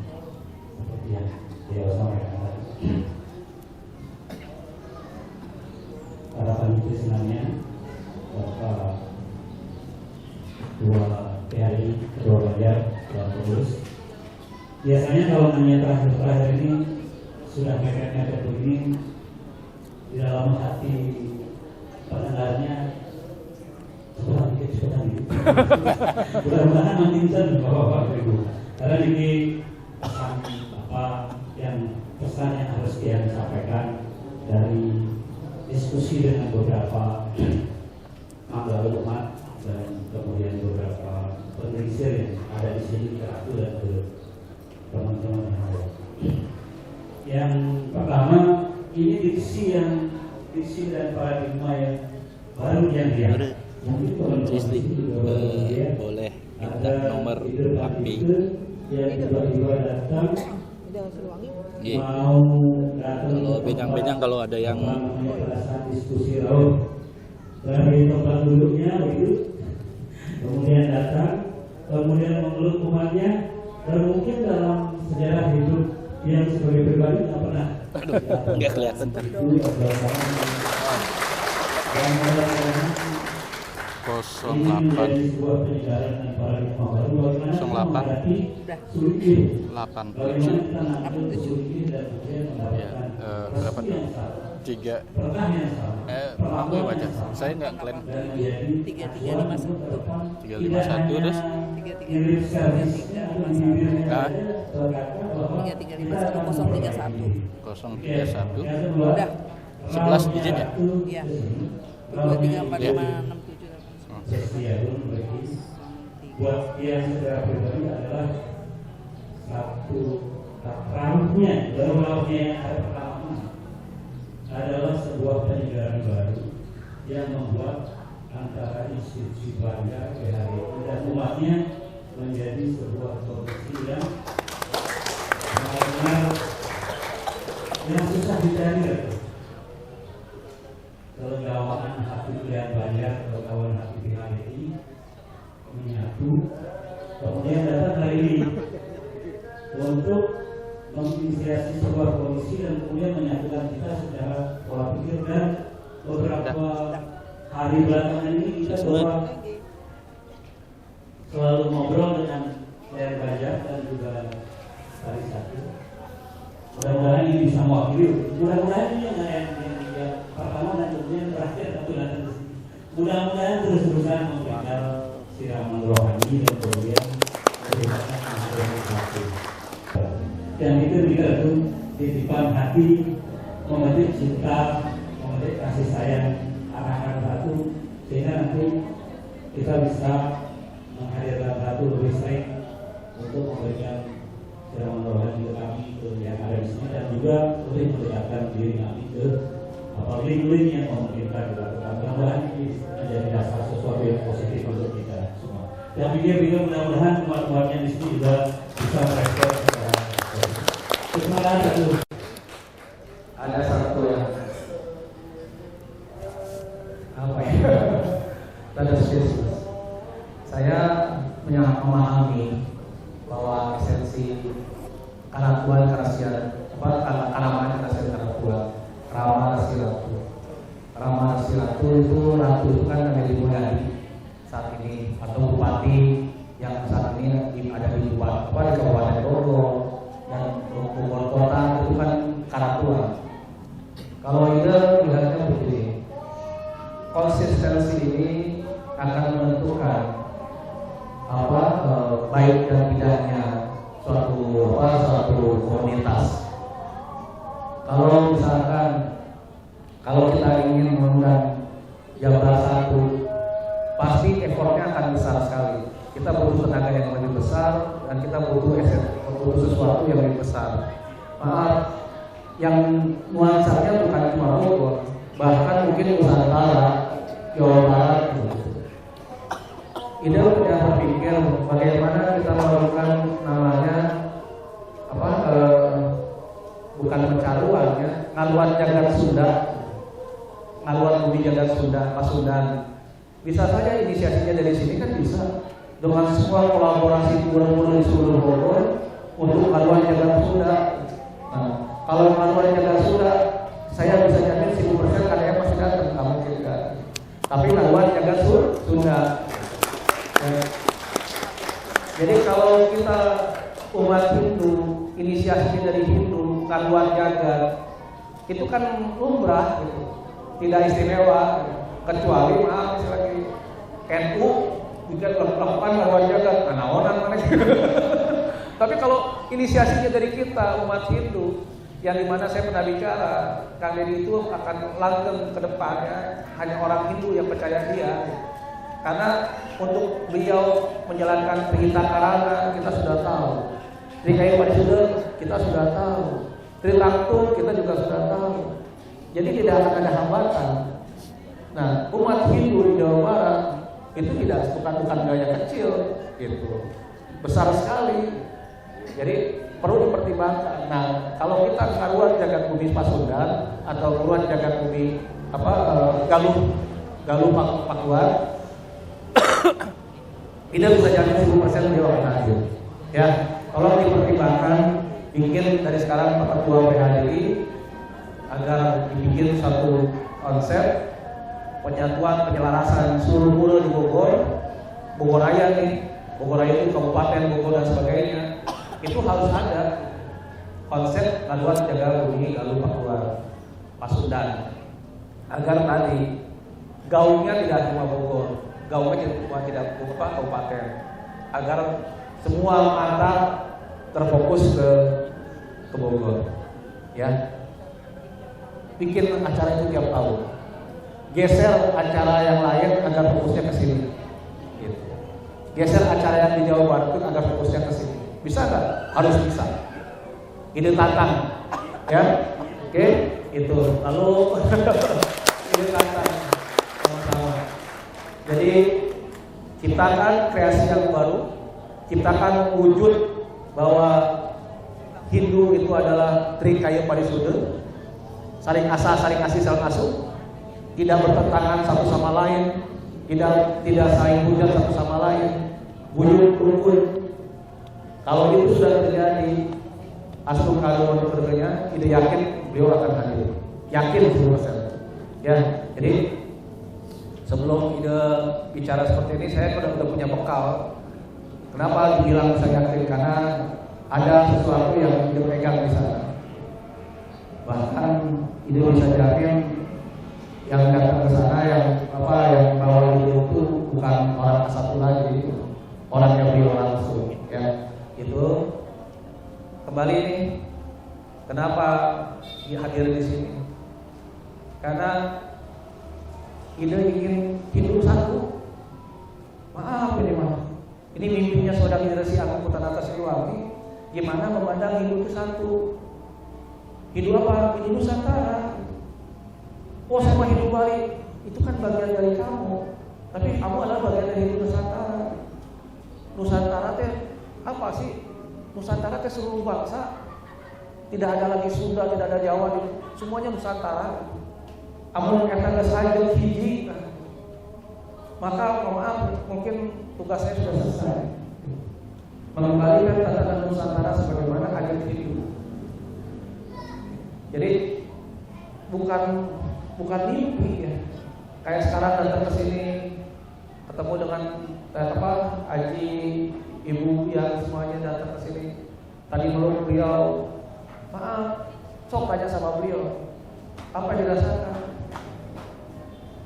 seperti yang dia sampaikan tadi. Harapan itu sebenarnya Bapak Ketua PRI, Ketua Banjar dan Pengurus. Biasanya kalau nanya terakhir ini sudah mepet-mepet begini, di dalam hati pendengarnya setelah cepetan gitu. Mudah-mudahan nanti bisa bapak-bapak ibu. Karena ini pesan apa yang pesan yang harus dia sampaikan dari diskusi dengan beberapa anggota umat dan kemudian beberapa penelisir yang ada di sini ke aku dan ke teman-teman yang ada. Yang pertama, ini diksi dan paradigma yang baru yang dia. Yang itu boleh minta nomor api. Yang tiba-tiba datang Iya. mau datang Kalau bejang-bejang kalau ada yang diskusi laut dari tempat duduknya begitu, kemudian datang, kemudian memeluk umatnya, dan mungkin dalam sejarah hidup yang sebagai pribadi tidak pernah nggak kelihatan kan? 08 berapa tuh? 3 aku baca, saya nggak klaim 351 terus 031 Udah. 11 digit ya? Iya. 234567. Buat dia secara pribadi adalah satu rambutnya, lautnya yang ada pertama adalah sebuah penyegaran baru yang membuat antara institusi Belanda, PHRI dan umatnya menjadi sebuah kondisi yang benar-benar yang susah dicari. Kelegawaan hati pilihan banyak, kelegawaan hati PHRI menyatu, kemudian datang hari ini untuk menginisiasi sebuah kondisi dan kemudian menyatukan kita secara pola pikir. Dan beberapa hari belakangan ini kita selalu ngobrol dengan Layar Banjar dan juga Hari Satu. Mudah-mudahan ini bisa mewakili. Mudah-mudahan ini yang pertama dan kemudian terakhir satu datang ke sini. Mudah-mudahan terus-terusan memberikan siraman rohani dan kemudian memberikan demokrasi. Dan itu dikatakan titipan hati, memetik cinta, memetik kasih sayang anak-anak satu, sehingga nanti kita bisa menghadirkan satu lebih sering untuk memberikan siraman rohani ke kami, ke yang ada di sini, dan juga lebih mendekatkan diri kami ke link-link yang memungkinkan dilakukan. Mudah-mudahan ini menjadi dasar sesuatu yang positif untuk kita semua. Dan juga mudah-mudahan umat-umatnya di sini juga bisa merespon secara positif. Terima kasih. Ada satu yang apa ya? Tanda spesies. Saya memahami bahwa esensi Karatuan Karasian Karamahan Karasian Karatuan Rama Ratu itu ratu itu kan ada di Boyolali saat ini, atau bupati yang saat ini ada di Kabupaten Bogor dan Bogor Kota itu kan Karatuan. Kalau ide melihatnya begini, konsistensi ini akan menentukan baik dan tidaknya suatu komunitas. Kalau misalkan kita ingin mengundang Jabar 1, pasti effortnya akan besar sekali. Kita butuh tenaga yang lebih besar dan kita butuh sesuatu yang lebih besar. Maaf, yang nuansanya bukan cuma Bogor, bahkan mungkin Nusantara, Jawa Barat. Ide punya berpikir bagaimana kita melakukan namanya bukan pencaruan ya, ngaluan jagat Sunda, ngaluan bumi jagat Sunda, Pasundan. Bisa saja inisiasinya dari sini kan bisa dengan semua kolaborasi gubernur di seluruh Bogor untuk ngaluan jagat Sunda. Nah, kalau ngaluan jagat Sunda, saya bisa jamin 1000% karya masih datang, nggak mungkin kan. Tapi ngaluan jagat Sunda. Jadi kalau kita umat Hindu, inisiasinya dari Hindu, ngaluan jagat, itu kan lumrah gitu. Tidak istimewa, kecuali maaf lagi NU bikin lakukan lawan jagat, naonan mana. Tapi kalau inisiasinya dari kita umat Hindu, yang dimana saya pernah bicara, Kang Deddy itu akan langgeng ke depannya hanya orang Hindu yang percaya dia. Karena untuk beliau menjalankan perintah karana kita sudah tahu, Trikaya Parisudha kita sudah tahu, Trilaktum kita juga sudah tahu. Jadi tidak akan ada hambatan. Nah, umat Hindu di Jawa Barat itu bukan gaya kecil, gitu, besar sekali. Jadi perlu dipertimbangkan. Nah, kalau kita karuan jagat bumi Pasundan atau karuan jagat bumi Galuh Pakuan, tidak bisa jadi 10% beliau akan hadir. Ya, tolong dipertimbangkan, bikin dari sekarang Ketua PHDI agar dibikin satu konsep penyatuan penyelarasan seluruh pura di Bogor Raya nih, Bogor Raya itu kabupaten Bogor dan sebagainya. Itu harus ada konsep Galuhan Jaga Bumi Galuh Pakuan Pasundan agar tadi gaungnya tidak cuma Bogor, gaungnya tidak cuma kabupaten, agar semua mata terfokus ke Bogor. Ya, bikin acara itu tiap tahun, geser acara yang lain agar fokusnya ke sini. Gitu. Geser acara yang di Jawa Barat pun agar fokusnya ke sini. Bisa nggak? Harus bisa. Ide tantang, ya, oke, itu. Lalu ide tantang, sama-sama. Jadi ciptakan kreasi yang baru, ciptakan wujud bahwa Hindu itu adalah Trikaya Parisudha, saling asa, saling kasih, saling asuh, tidak bertentangan satu sama lain, tidak saling hujat satu sama lain, buyut rukun. Kalau itu sudah terjadi, Astu Kaluman bekerjanya, ide yakin beliau akan hadir, yakin 100%. Ya, jadi sebelum ide bicara seperti ini, saya sudah punya bekal. Kenapa dibilang saya yakin? Karena ada sesuatu yang ide pegang di sana. Bahkan ide bisa yakin yang datang ke sana, yang bawa ide itu bukan orang satu lagi, itu orang yang beliau langsung. Ya. Itu kembali nih, kenapa hadir di sini? Karena ide ingin hidup satu. Maaf ini mah, ini mimpinya Saudara Generasi Agung Putanata Siliwangi. Gimana memandang hidup itu satu? Hidup apa? Hidup Nusantara. Oh, sama hidup Bali itu kan bagian dari kamu, tapi kamu adalah bagian dari hidup Nusantara. Nusantara teh apa sih? Nusantara ke seluruh bangsa. Tidak ada lagi Sunda, tidak ada Jawa, semuanya Nusantara. Amun eta geus hadir hiji, maka maaf, mungkin tugas saya sudah selesai. Mengembalikan tatanan Nusantara sebagaimana hadir hidup. Jadi bukan mimpi ya. Kayak sekarang datang ke sini ketemu dengan Haji, Ibu yang semuanya datang ke sini. Tadi meluk beliau, maaf, sok tanya sama beliau, apa yang dirasakan?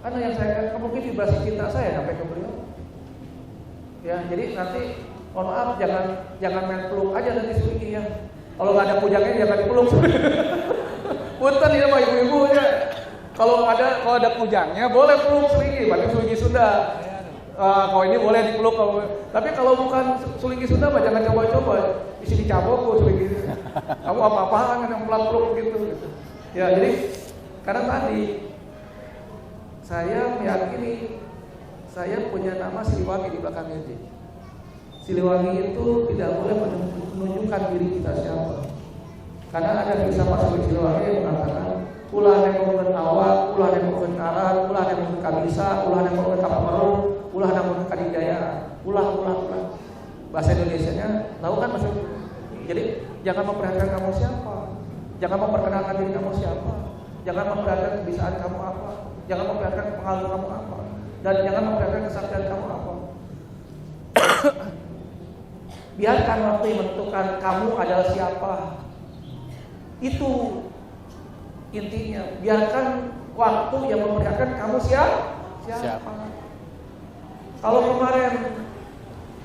Karena yang saya mungkin vibrasi cinta saya sampai ke beliau. Ya, jadi nanti mohon maaf, jangan main peluk aja nanti Suliki ya. Kalau nggak ada pujangnya jangan dipeluk. Punten ya Pak Ibu-ibu ya. Kalau ada pujangnya boleh peluk Suliki, berarti Suliki Sunda. Kalau ini boleh dipeluk, tapi kalau bukan Suliki Sunda, jangan coba-coba. Isi dicabok Suliki. Kamu apa-apaan yang peluk gitu. Ya, jadi karena tadi saya meyakini saya punya nama Siliwangi di belakang meja. Siliwangi itu tidak boleh menunjukkan diri kita siapa. Karena ada filsafat Siliwangi yang mengatakan ulah nemokeun awak, ulah nemokeun karan, ulah nemokeun kabisa, ulah nemokeun kapamerung, ulah nemokeun kadijayaan, ulah. Bahasa Indonesianya tahu kan maksud. Jadi jangan memperhatikan kamu siapa, jangan memperkenalkan diri kamu siapa, jangan memperhatikan kebisaan kamu apa, jangan memperhatikan pengalaman kamu apa, dan jangan memperhatikan kesaktian kamu apa. Biarkan waktu yang menentukan kamu adalah siapa. Itu intinya. Biarkan waktu yang memperlihatkan kamu siapa. Kalau kemarin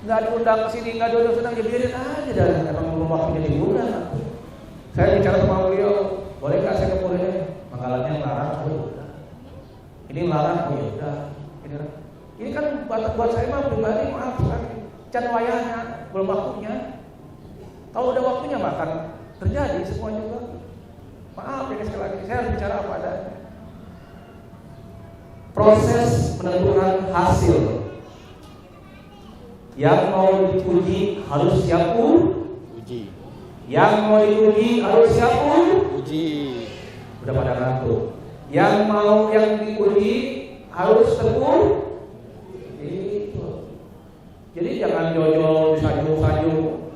nggak diundang ke sini, nggak diundang senang, ya biarin aja dan emang belum waktunya diundang. Saya bicara sama beliau, boleh nggak saya ke Purnya? Manggalannya larang, ini larang, ya udah. Ini kan buat saya mah pribadi, maaf kan, can wayahnya belum waktunya. Kalau udah waktunya makan terjadi semua juga. Maaf ini sekali lagi, saya harus bicara apa adanya. Proses menentukan hasil. Yang mau diuji harus siap Uji. Yang mau diuji harus siap Uji. Udah pada ngantuk. Yang mau yang diuji harus teguh. Itu. Jadi jangan jojol saja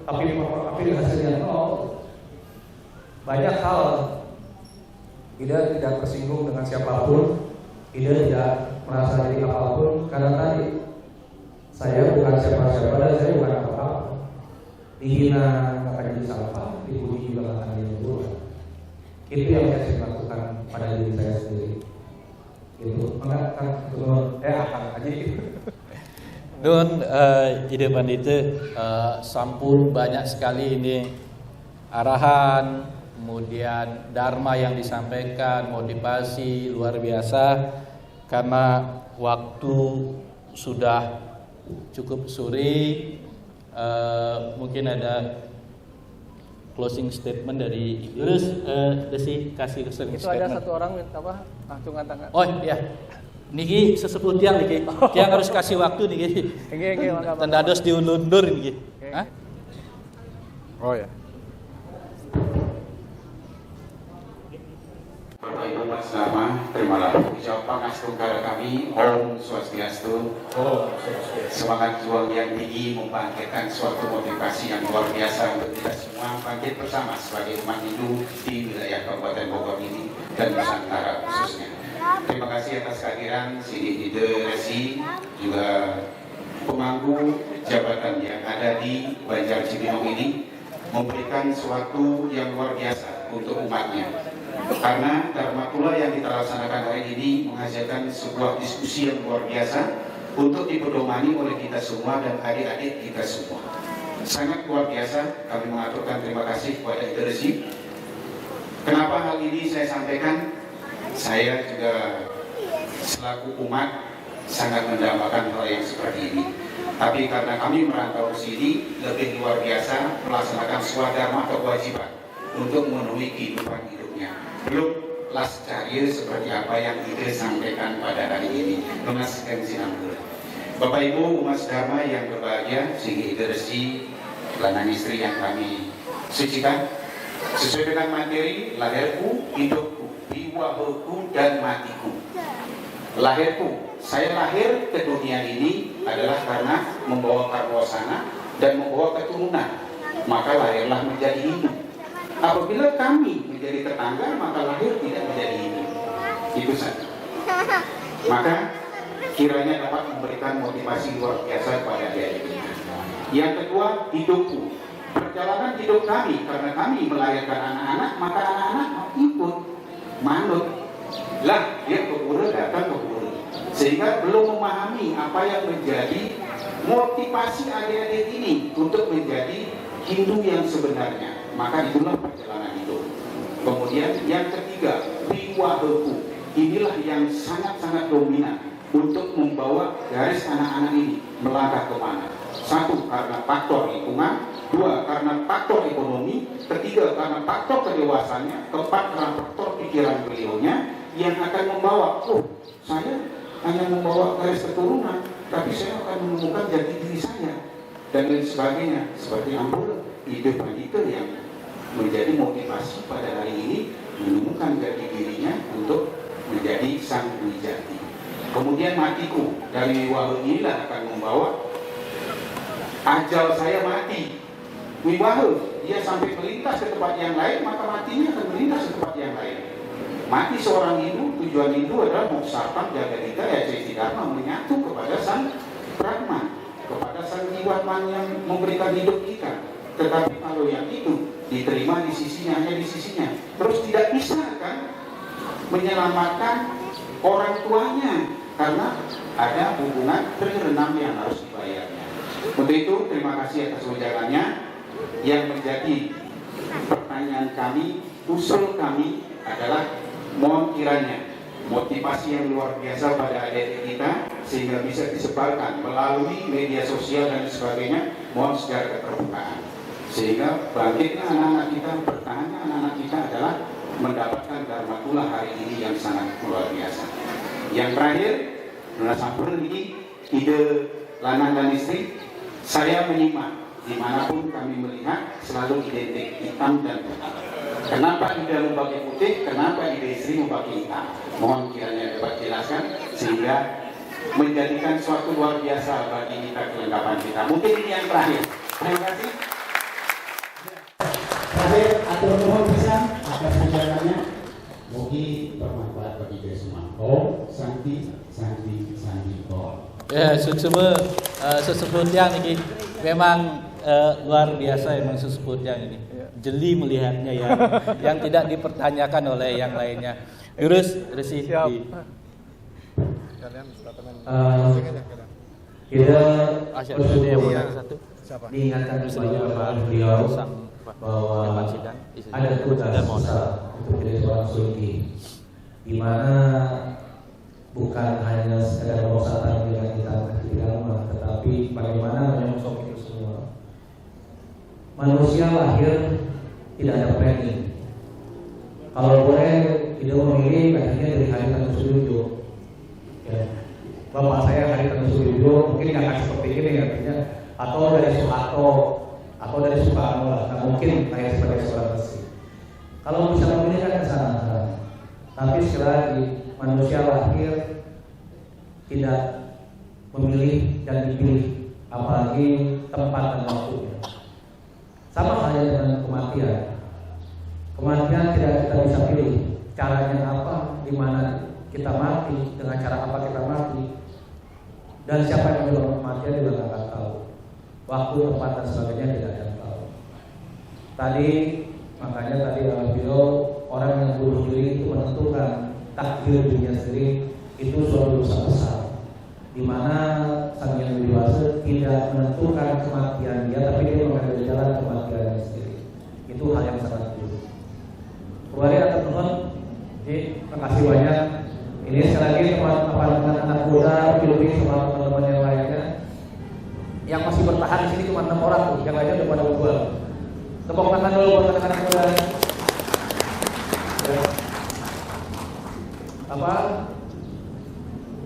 tapi hasilnya nol. Banyak hal Ida tidak tersinggung dengan siapapun, Ida tidak merasa jadi apapun karena tadi saya bukan siapa-siapa dan saya bukan apa-apa. Dihina nggak akan jadi sampah, dipuji juga nggak akan jadi buruk. Itu yang saya lakukan pada diri saya sendiri. Itu mengatakan akan aja itu. Nun, ide pandita sampun banyak sekali ini arahan, kemudian dharma yang disampaikan, motivasi luar biasa. Karena waktu sudah cukup sore, mungkin ada closing statement dari Terus Desi kasih closing Itu statement. ada satu orang minta apa? Acungan tangan. Oh iya, niki sesepuh tiang niki, tiang harus kasih waktu niki. Oke, mangga. Tendados diundur niki. Oke. Hah? Oh ya. Bapak Ibu Mas Dharma, terimalah ucapan pangastung kepada kami. Om Swastiastu. Semangat juang yang tinggi membangkitkan suatu motivasi yang luar biasa untuk kita semua bangkit bersama sebagai umat Hindu di wilayah Kabupaten Bogor ini dan Nusantara khususnya. Terima kasih atas kehadiran Sidi Ide Resi, juga pemangku jabatan yang ada di Banjar Cibinong ini memberikan suatu yang luar biasa untuk umatnya. Karena Dharma pula yang kita laksanakan hari ini menghasilkan sebuah diskusi yang luar biasa untuk dipedomani oleh kita semua dan adik-adik kita semua. Sangat luar biasa, kami mengaturkan terima kasih kepada Ide Resi. Kenapa hal ini saya sampaikan? Saya juga selaku umat sangat mendambakan hal yang seperti ini. Tapi karena kami merantau ke sini, lebih luar biasa melaksanakan swadharma atau kewajiban untuk memenuhi kehidupan hidupnya. Belum lascarya seperti apa yang Ide sampaikan pada hari ini. Mengasihkan sinambul. Bapak Ibu umat Dharma yang berbahagia, Sigi Ide Resi, lanang istri yang kami sucikan, sesuai dengan materi lahirku, hidupku, jiwaku dan matiku. Lahirku, saya lahir ke dunia ini adalah karena membawa karwasana dan membawa keturunan, maka lahirlah menjadi hidup. Apabila kami menjadi tetangga, maka lahir tidak menjadi hidup. Itu saja. Maka kiranya dapat memberikan motivasi luar biasa kepada adik-adik kita. Yang kedua, hidupku. Perjalanan hidup kami, karena kami melahirkan anak-anak, maka anak-anak ikut manut. Lah, dia ke pura, datang ke pura. Sehingga belum memahami apa yang menjadi motivasi adik-adik ini untuk menjadi Hindu yang sebenarnya. Maka itulah perjalanan hidup. Kemudian yang ketiga, wiwaheku. Inilah yang sangat-sangat dominan untuk membawa garis anak-anak ini melangkah kemana. Satu, karena faktor lingkungan. Dua, karena faktor ekonomi. Ketiga, karena faktor kedewasannya. Keempat, karena faktor pikiran beliaunya yang akan membawa, saya hanya membawa garis keturunan, tapi saya akan menemukan jati diri saya dan lain sebagainya. Seperti Ampul, Ide Pandita yang menjadi motivasi pada hari ini menemukan jati dirinya untuk menjadi sang wijati. Kemudian matiku, dari wiwaha inilah akan membawa ajal saya mati. Wiwaha, dia sampai melintas ke tempat yang lain, maka matinya akan melintas ke tempat yang lain. Mati seorang Hindu, tujuan Hindu adalah Moksarpam Jagadita Yajati Dharma, menyatu kepada sang Brahman, kepada sang jiwaman yang memberikan hidup kita. Tetapi kalau yang itu diterima di sisinya, hanya di sisinya, terus tidak bisa kan menyelamatkan orang tuanya, karena ada hubungan terrenam yang harus dibayarnya. Untuk itu terima kasih atas ucapannya. Yang menjadi pertanyaan kami, usul kami adalah mohon kiranya motivasi yang luar biasa pada adik-adik kita sehingga bisa disebarkan melalui media sosial dan sebagainya, mohon secara keterbukaan sehingga bangkitnya anak-anak kita, bertahannya anak-anak kita adalah mendapatkan Dharmatullah hari ini yang sangat luar biasa. Yang terakhir, Nona Sampurna ini ide lanang dan istri, saya menyimak dimanapun kami melihat selalu identik hitam dan putih. Kenapa ide memakai putih, kenapa ide istri memakai hitam? Mohon kiranya dapat jelaskan sehingga menjadikan suatu luar biasa bagi kita kelengkapan kita. Mungkin ini yang terakhir. Terima kasih. Terakhir, atur nuhun pisan atas penjelasannya. Mugi bermanfaat bagi kita semua. Om Santi Santi Santi Om. Ya, semua sesebut yang ini memang luar biasa emang sesebut yang ini. Jeli melihatnya ya, yang tidak dipertanyakan oleh yang lainnya. Terus Resi di kita satu diingatkan kepada beliau bahwa ada tugas besar untuk jadi seorang sulki, di mana bukan hanya sekedar merosakkan dengan kita di agama, tetapi bagaimana menyongsong itu semua. Manusia lahir tidak ada planning. Kalau boleh kita memilih akhirnya dari hari Tanusudjo. Ya. Bapak saya hari Tanusudjo mungkin nggak akan seperti ini artinya, atau dari Soeharto atau dari Soekarno lah. Nggak mungkin saya sebagai seorang Resi. Kalau bisa memilih kan ke sana. Tapi sekali lagi manusia lahir tidak memilih dan dipilih, apalagi tempat dan waktunya. Sama halnya dengan kematian. Kematian tidak kita bisa pilih caranya apa, di mana kita mati, dengan cara apa kita mati, dan siapa yang menyebabkan kematian juga nggak akan tahu. Waktu, tempat dan sebagainya tidak ada yang tahu. Makanya tadi beliau orang yang bunuh diri itu menentukan takdir dirinya sendiri, itu suatu dosa besar. Di mana Sang Hyang Widi-Wasa tidak menentukan kematian dia, tapi dia mengambil jalan kematiannya sendiri. Itu hal yang sangat buruk. Kembali atas teman, terima kasih banyak. Ini sekali lagi teman-teman anak muda, pilih sama teman-teman yang lainnya. Yang masih bertahan di sini cuma 6 orang tuh, yang lainnya udah pada bubar. Tepuk tangan dulu buat anak-anak muda.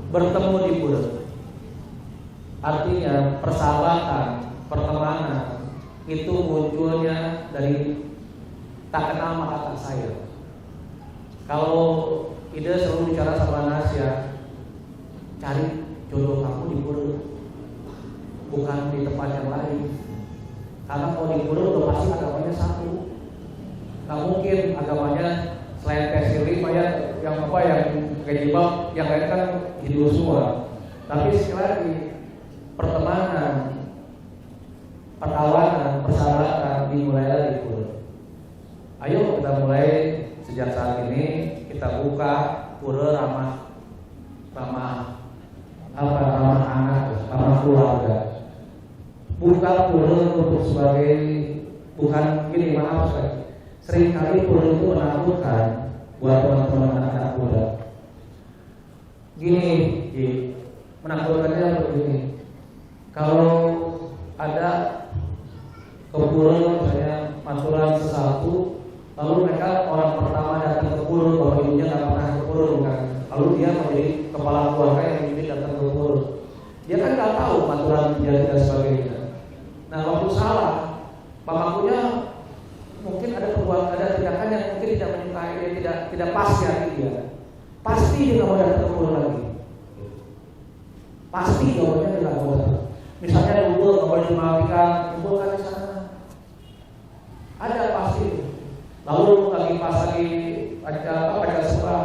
Bertemu di pura. Artinya persahabatan, pertemanan itu munculnya dari tak kenal maka tak sayang. Kalau Ida selalu bicara sama Nasya, cari jodoh kamu di pura, bukan di tempat yang lain. Karena kalau di pura udah pasti agamanya satu. Nggak mungkin agamanya selain Pesili, yang kayak jilbab, yang lain kan Hindu semua. Tapi sekali lagi pertemanan, perkawanan, persahabatan dimulai dari pura. Ayo kita mulai sejak saat ini, kita buka pura ramah anak, ramah keluarga. Buka pura untuk sebagai, bukan gini, maaf sekali. Seringkali pura itu menakutkan buat teman-teman anak muda. Gini, menakutkannya begini. Kalau ada ke pura misalnya Panturan sesuatu, lalu mereka orang pertama datang ke pura, kalau ibunya nggak pernah ke pura, bukan? Lalu dia menjadi kepala keluarga yang ingin datang ke pura. Dia kan nggak tahu Panturan dia dan sebagainya. Nah, waktu salah, bapaknya mungkin ada perbuatan, ada tindakan yang mungkin tidak menyukai, tidak pas ya dia. Pasti dia nggak mau datang ke pura lagi. Pasti jawabannya dia nggak mau datang. Misalnya lumpur nggak boleh dimatikan, lumpur kan di sana. Ada pasti. Lalu lagi baca surah,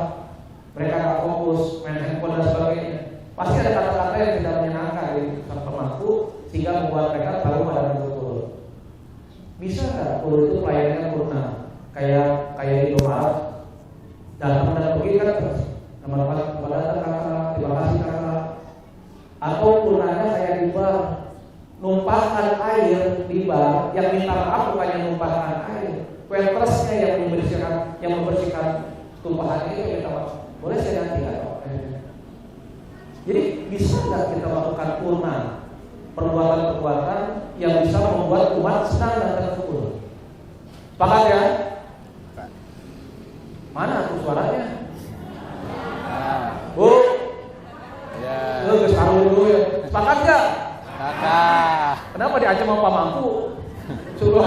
mereka nggak fokus, main handphone dan sebagainya. Pasti ada kata-kata yang tidak menyenangkan di pemangku sehingga membuat mereka baru pada betul. Bisa nggak pura itu pelayanannya purna? Kayak di Indomaret, datang dan pergi kan terus. Nama-nama datang kakak, terima kasih kakak. yang minta maaf bukannya numpahkan air, waitersnya yang membersihkan tumpahan itu yang minta maaf. Boleh saya ganti atau jadi bisa nggak kita lakukan purna perbuatan-perbuatan yang bisa membuat umat senang dan terhibur? Sepakat ya? Mana tuh suaranya? Bu, ya. Lu tahu dulu ya. Sepakat nggak? Kakak. Kenapa diancam sama Pak Mampu? Suruh.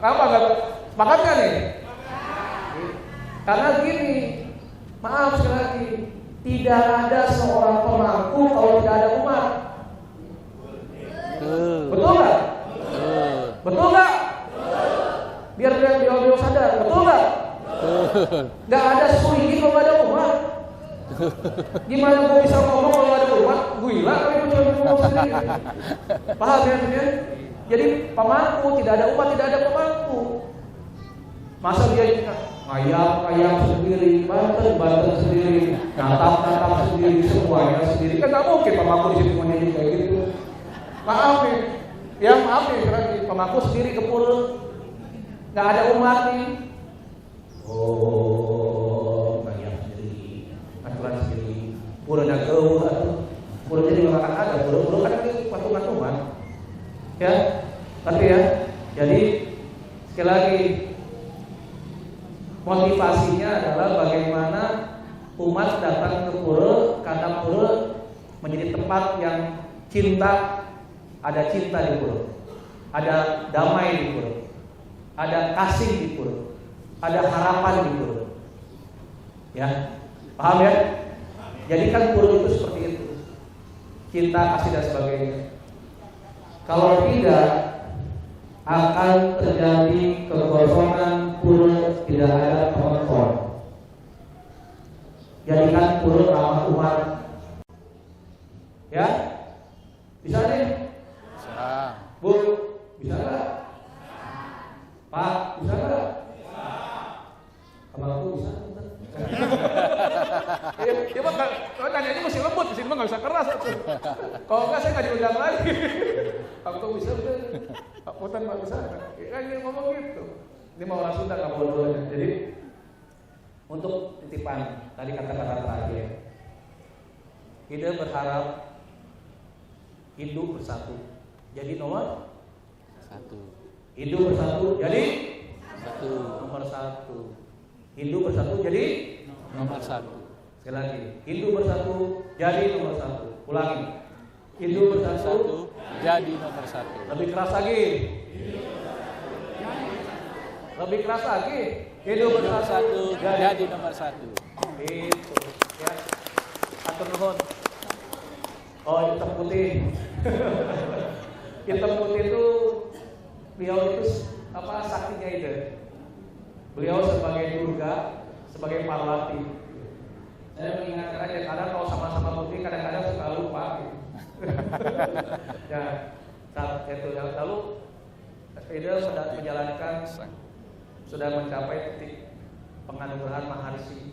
Kenapa nggak? Sepakat nggak nih? Karena gini, maaf sekali lagi, tidak ada seorang pemangku kalau tidak ada umat. Betul nggak? Betul nggak? Biar beliau sadar, betul nggak? Nggak ada suigi kalau nggak ada umat. Gimana gue bisa ngomong kalau nggak ada umat? Gila kalau itu cuma ngomong sendiri. Paham ya? Jadi pemangku tidak ada umat, tidak ada pemangku. Masa dia ngayap sendiri, banten sendiri, natap sendiri, semuanya sendiri. Kan nggak mungkin pemangku di situ menjadi kayak gitu. Maaf nih, ya maaf nih, pemangku sendiri ke pura, nggak ada umat nih. Oh, ngayap sendiri, aturan sendiri, pura dan kau atau pura jadi nggak akan ada, pura kan itu patungan umat, ya, ngerti ya? Jadi sekali lagi. Motivasinya adalah bagaimana umat datang ke pura karena pura menjadi tempat yang cinta, ada cinta di pura, ada damai di pura, ada kasih di pura, ada harapan di pura. Ya, paham ya? Jadi kan pura itu seperti itu, cinta, kasih dan sebagainya. Kalau tidak akan terjadi kekosongan pura, tidak ada penonton. Jadikan pura ramah umat. Ya, bisa nih? Bisa. Bu, bisa nggak? Pak, bisa nggak? Abangku bisa? Ya Pak, kalau tanyanya masih lembut, di sini mah nggak bisa keras. Kalau nggak saya nggak diundang lagi. Aku bisa udah. Pak Putan Pak bisa, kan dia ngomong gitu. Ini mau langsung tak boleh dulunya. Jadi untuk titipan tadi kata-kata terakhir, kita berharap Hindu bersatu. Jadi nomor satu. Hindu bersatu. Jadi satu. Nomor satu. Hindu bersatu. Jadi nomor satu. Sekali lagi, Hindu bersatu. Jadi nomor satu. Ulangi. Hindu bersatu. Jadi nomor satu. Lebih keras lagi. Lebih keras lagi. Hindu bersatu. Jadi nomor satu. Itu. Ya. Atur nuhun. Oh, hitam putih. Hitam putih itu beliau itu apa saktinya itu? Beliau sebagai Durga, sebagai Parwati. Saya mengingatkan aja kadang kalau sama-sama putih kadang-kadang suka lupa. Gitu. Ya, saat itu lalu Ida sudah menjalankan, sudah mencapai titik penganugerahan Maharshi.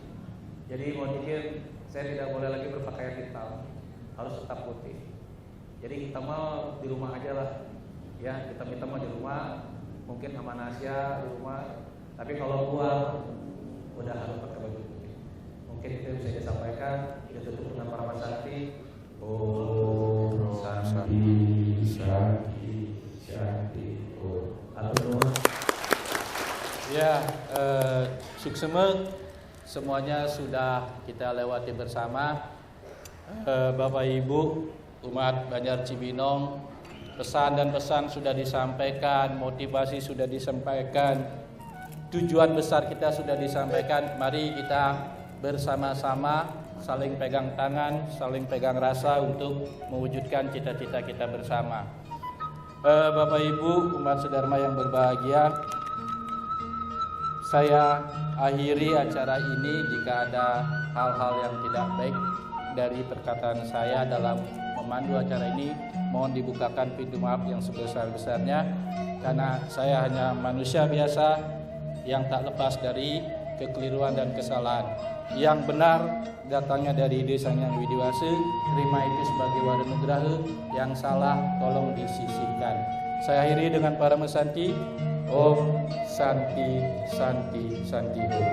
Jadi mau dikir saya tidak boleh lagi berpakaian hitam, harus tetap putih. Jadi hitam mah di rumah aja lah, ya hitam mah di rumah, mungkin Amanasya di rumah. Tapi kalau keluar udah harus pakai baju putih. Mungkin itu bisa disampaikan. Kita tutup dengan para sakti. Oh, Santi. Ya, suksema semuanya sudah kita lewati bersama. Bapak Ibu umat Banjar Cibinong, pesan dan pesan sudah disampaikan, motivasi sudah disampaikan, tujuan besar kita sudah disampaikan. Mari kita bersama-sama saling pegang tangan, saling pegang rasa untuk mewujudkan cita-cita kita bersama. Bapak Ibu umat Sedharma yang berbahagia, saya akhiri acara ini. Jika ada hal-hal yang tidak baik dari perkataan saya dalam memandu acara ini, mohon dibukakan pintu maaf yang sebesar-besarnya, karena saya hanya manusia biasa yang tak lepas dari kekeliruan dan kesalahan. Yang benar datangnya dari Ide Sang Hyang Widiwasa, terima itu sebagai wara nugraha, yang salah tolong disisihkan. Saya akhiri dengan Parama Santi. Om Santi Santi Santi Om.